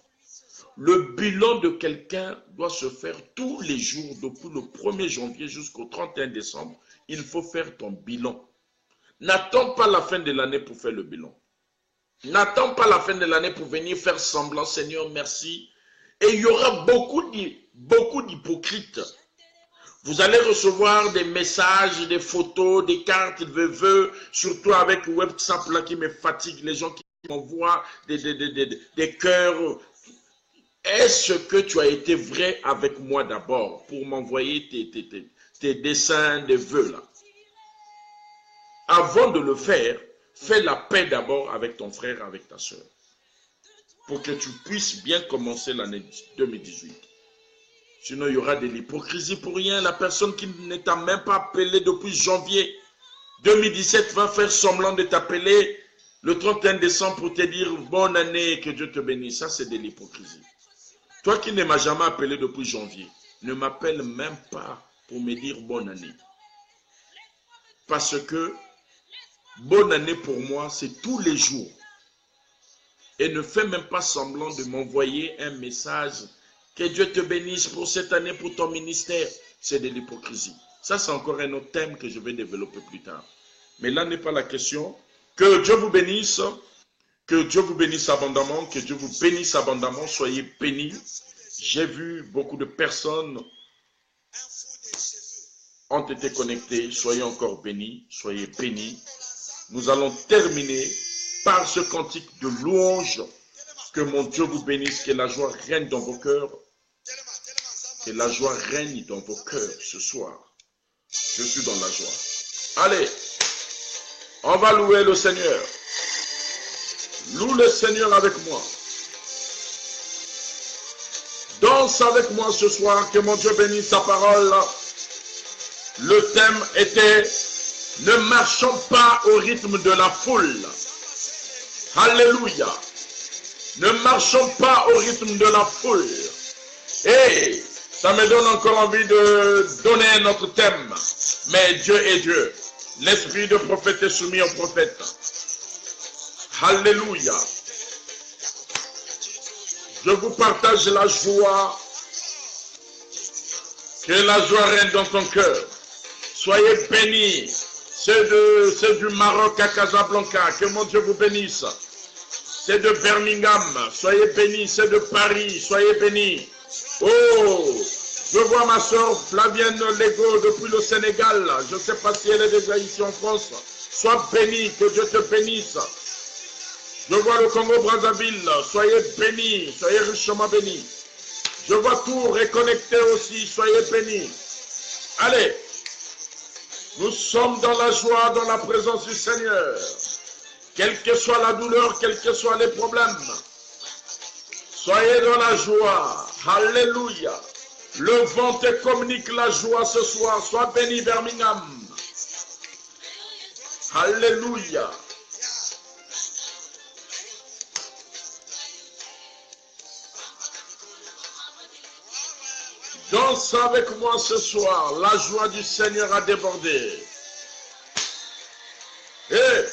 Le bilan de quelqu'un doit se faire tous les jours, depuis le 1er janvier jusqu'au 31 décembre. Il faut faire ton bilan. N'attends pas la fin de l'année pour faire le bilan. N'attends pas la fin de l'année pour venir faire semblant, Seigneur, merci. Et il y aura beaucoup d'hypocrites. Vous allez recevoir des messages, des photos, des cartes de vœux, surtout avec WhatsApp là qui me fatigue, les gens qui m'envoient des cœurs. Est-ce que tu as été vrai avec moi d'abord pour m'envoyer tes dessins de vœux là? Avant de le faire, fais la paix d'abord avec ton frère, avec ta soeur, pour que tu puisses bien commencer l'année 2018. Sinon, il y aura de l'hypocrisie pour rien. La personne qui ne t'a même pas appelé depuis janvier 2017 va faire semblant de t'appeler le 31 décembre pour te dire bonne année et que Dieu te bénisse. Ça, c'est de l'hypocrisie. Toi qui ne m'as jamais appelé depuis janvier, ne m'appelle même pas pour me dire bonne année. Parce que bonne année pour moi, c'est tous les jours. Et ne fais même pas semblant de m'envoyer un message. Que Dieu te bénisse pour cette année, pour ton ministère. C'est de l'hypocrisie. Ça, c'est encore un autre thème que je vais développer plus tard. Mais là n'est pas la question. Que Dieu vous bénisse. Que Dieu vous bénisse abondamment. Que Dieu vous bénisse abondamment. Soyez bénis. J'ai vu beaucoup de personnes ont été connectées. Soyez encore bénis. Soyez bénis. Nous allons terminer par ce cantique de louange. Que mon Dieu vous bénisse. Que la joie règne dans vos cœurs. Que la joie règne dans vos cœurs ce soir. Je suis dans la joie. Allez, on va louer le Seigneur. Loue le Seigneur avec moi. Danse avec moi ce soir. Que mon Dieu bénisse sa parole. Le thème était « Ne marchons pas au rythme de la foule ». Alléluia. Ne marchons pas au rythme de la foule. Et ça me donne encore envie de donner notre thème. Mais Dieu est Dieu. L'esprit de prophète est soumis au prophète. Alléluia. Je vous partage la joie. Que la joie règne dans ton cœur. Soyez bénis. C'est du Maroc à Casablanca. Que mon Dieu vous bénisse. C'est de Birmingham. Soyez bénis. C'est de Paris. Soyez bénis. Oh, je vois ma soeur Flavienne Lego depuis le Sénégal. Je ne sais pas si elle est déjà ici en France. Sois bénie, que Dieu te bénisse. Je vois le Congo Brazzaville. Soyez bénis, soyez richement bénis. Je vois tout reconnecté aussi. Soyez bénis. Allez, nous sommes dans la joie, dans la présence du Seigneur. Quelle que soit la douleur, quels que soient les problèmes. Soyez dans la joie. Alléluia. Le vent te communique la joie ce soir. Sois béni, Birmingham. Alléluia. Danse avec moi ce soir. La joie du Seigneur a débordé. Et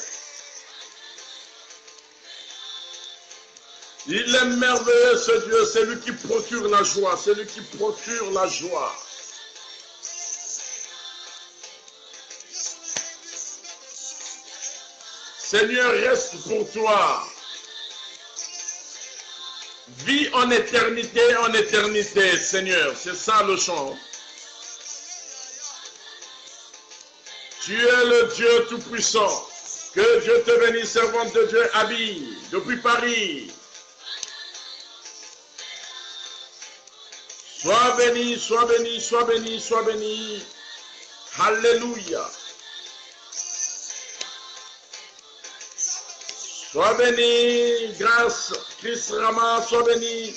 il est merveilleux ce Dieu, c'est lui qui procure la joie, c'est lui qui procure la joie. Seigneur, reste pour toi. Vis en éternité, Seigneur. C'est ça le chant. Tu es le Dieu Tout-Puissant. Que Dieu te bénisse, servante de Dieu, Abby, depuis Paris. Sois béni, sois béni, sois béni, sois béni. Alléluia. Sois béni, grâce, Christ Rama, sois béni.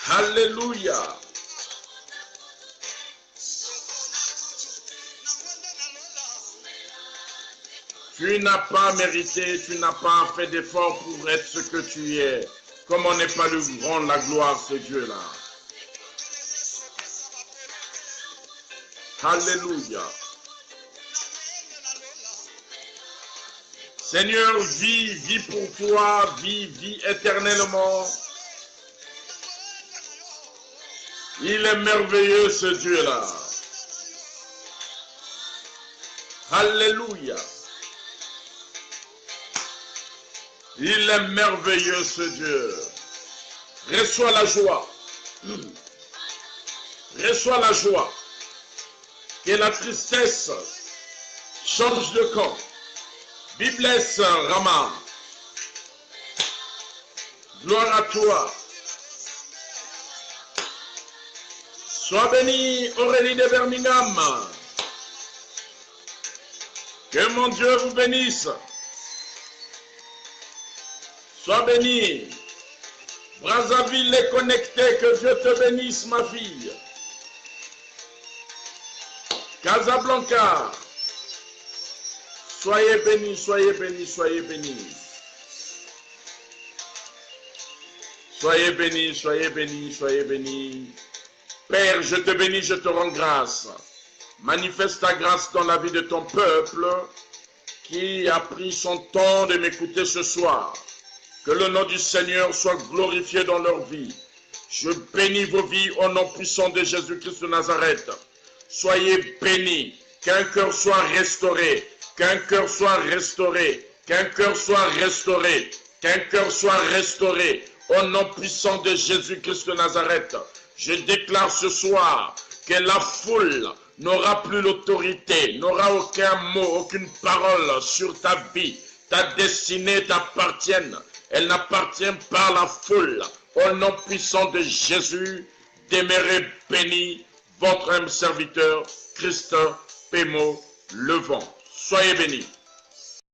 Alléluia. Tu n'as pas mérité, tu n'as pas fait d'effort pour être ce que tu es. Comme on n'est pas lui rendre la gloire, ce Dieu-là. Alléluia. Seigneur, vis pour toi, vis éternellement. Il est merveilleux ce Dieu-là. Alléluia. Il est merveilleux ce Dieu. Reçois la joie. reçois la joie. Que la tristesse change de camp. Biblesse Rama. Gloire à toi. Sois béni, Aurélie de Birmingham. Que mon Dieu vous bénisse. Sois béni. Brazzaville est connecté, que Dieu te bénisse, ma fille. Casablanca. Soyez bénis, soyez bénis, soyez bénis. Soyez bénis, soyez bénis, soyez bénis. Père, je te bénis, je te rends grâce. Manifeste ta grâce dans la vie de ton peuple qui a pris son temps de m'écouter ce soir. Que le nom du Seigneur soit glorifié dans leur vie. Je bénis vos vies au nom puissant de Jésus-Christ de Nazareth. Soyez bénis, qu'un cœur soit restauré, qu'un cœur soit restauré, qu'un cœur soit restauré, qu'un cœur soit restauré. Au nom puissant de Jésus-Christ de Nazareth, je déclare ce soir que la foule n'aura plus l'autorité, n'aura aucun mot, aucune parole sur ta vie. Ta destinée t'appartient. Elle n'appartient pas à la foule. Au nom puissant de Jésus, demeurez bénis, votre âme serviteur, Christ Pémo Levant. Soyez bénis.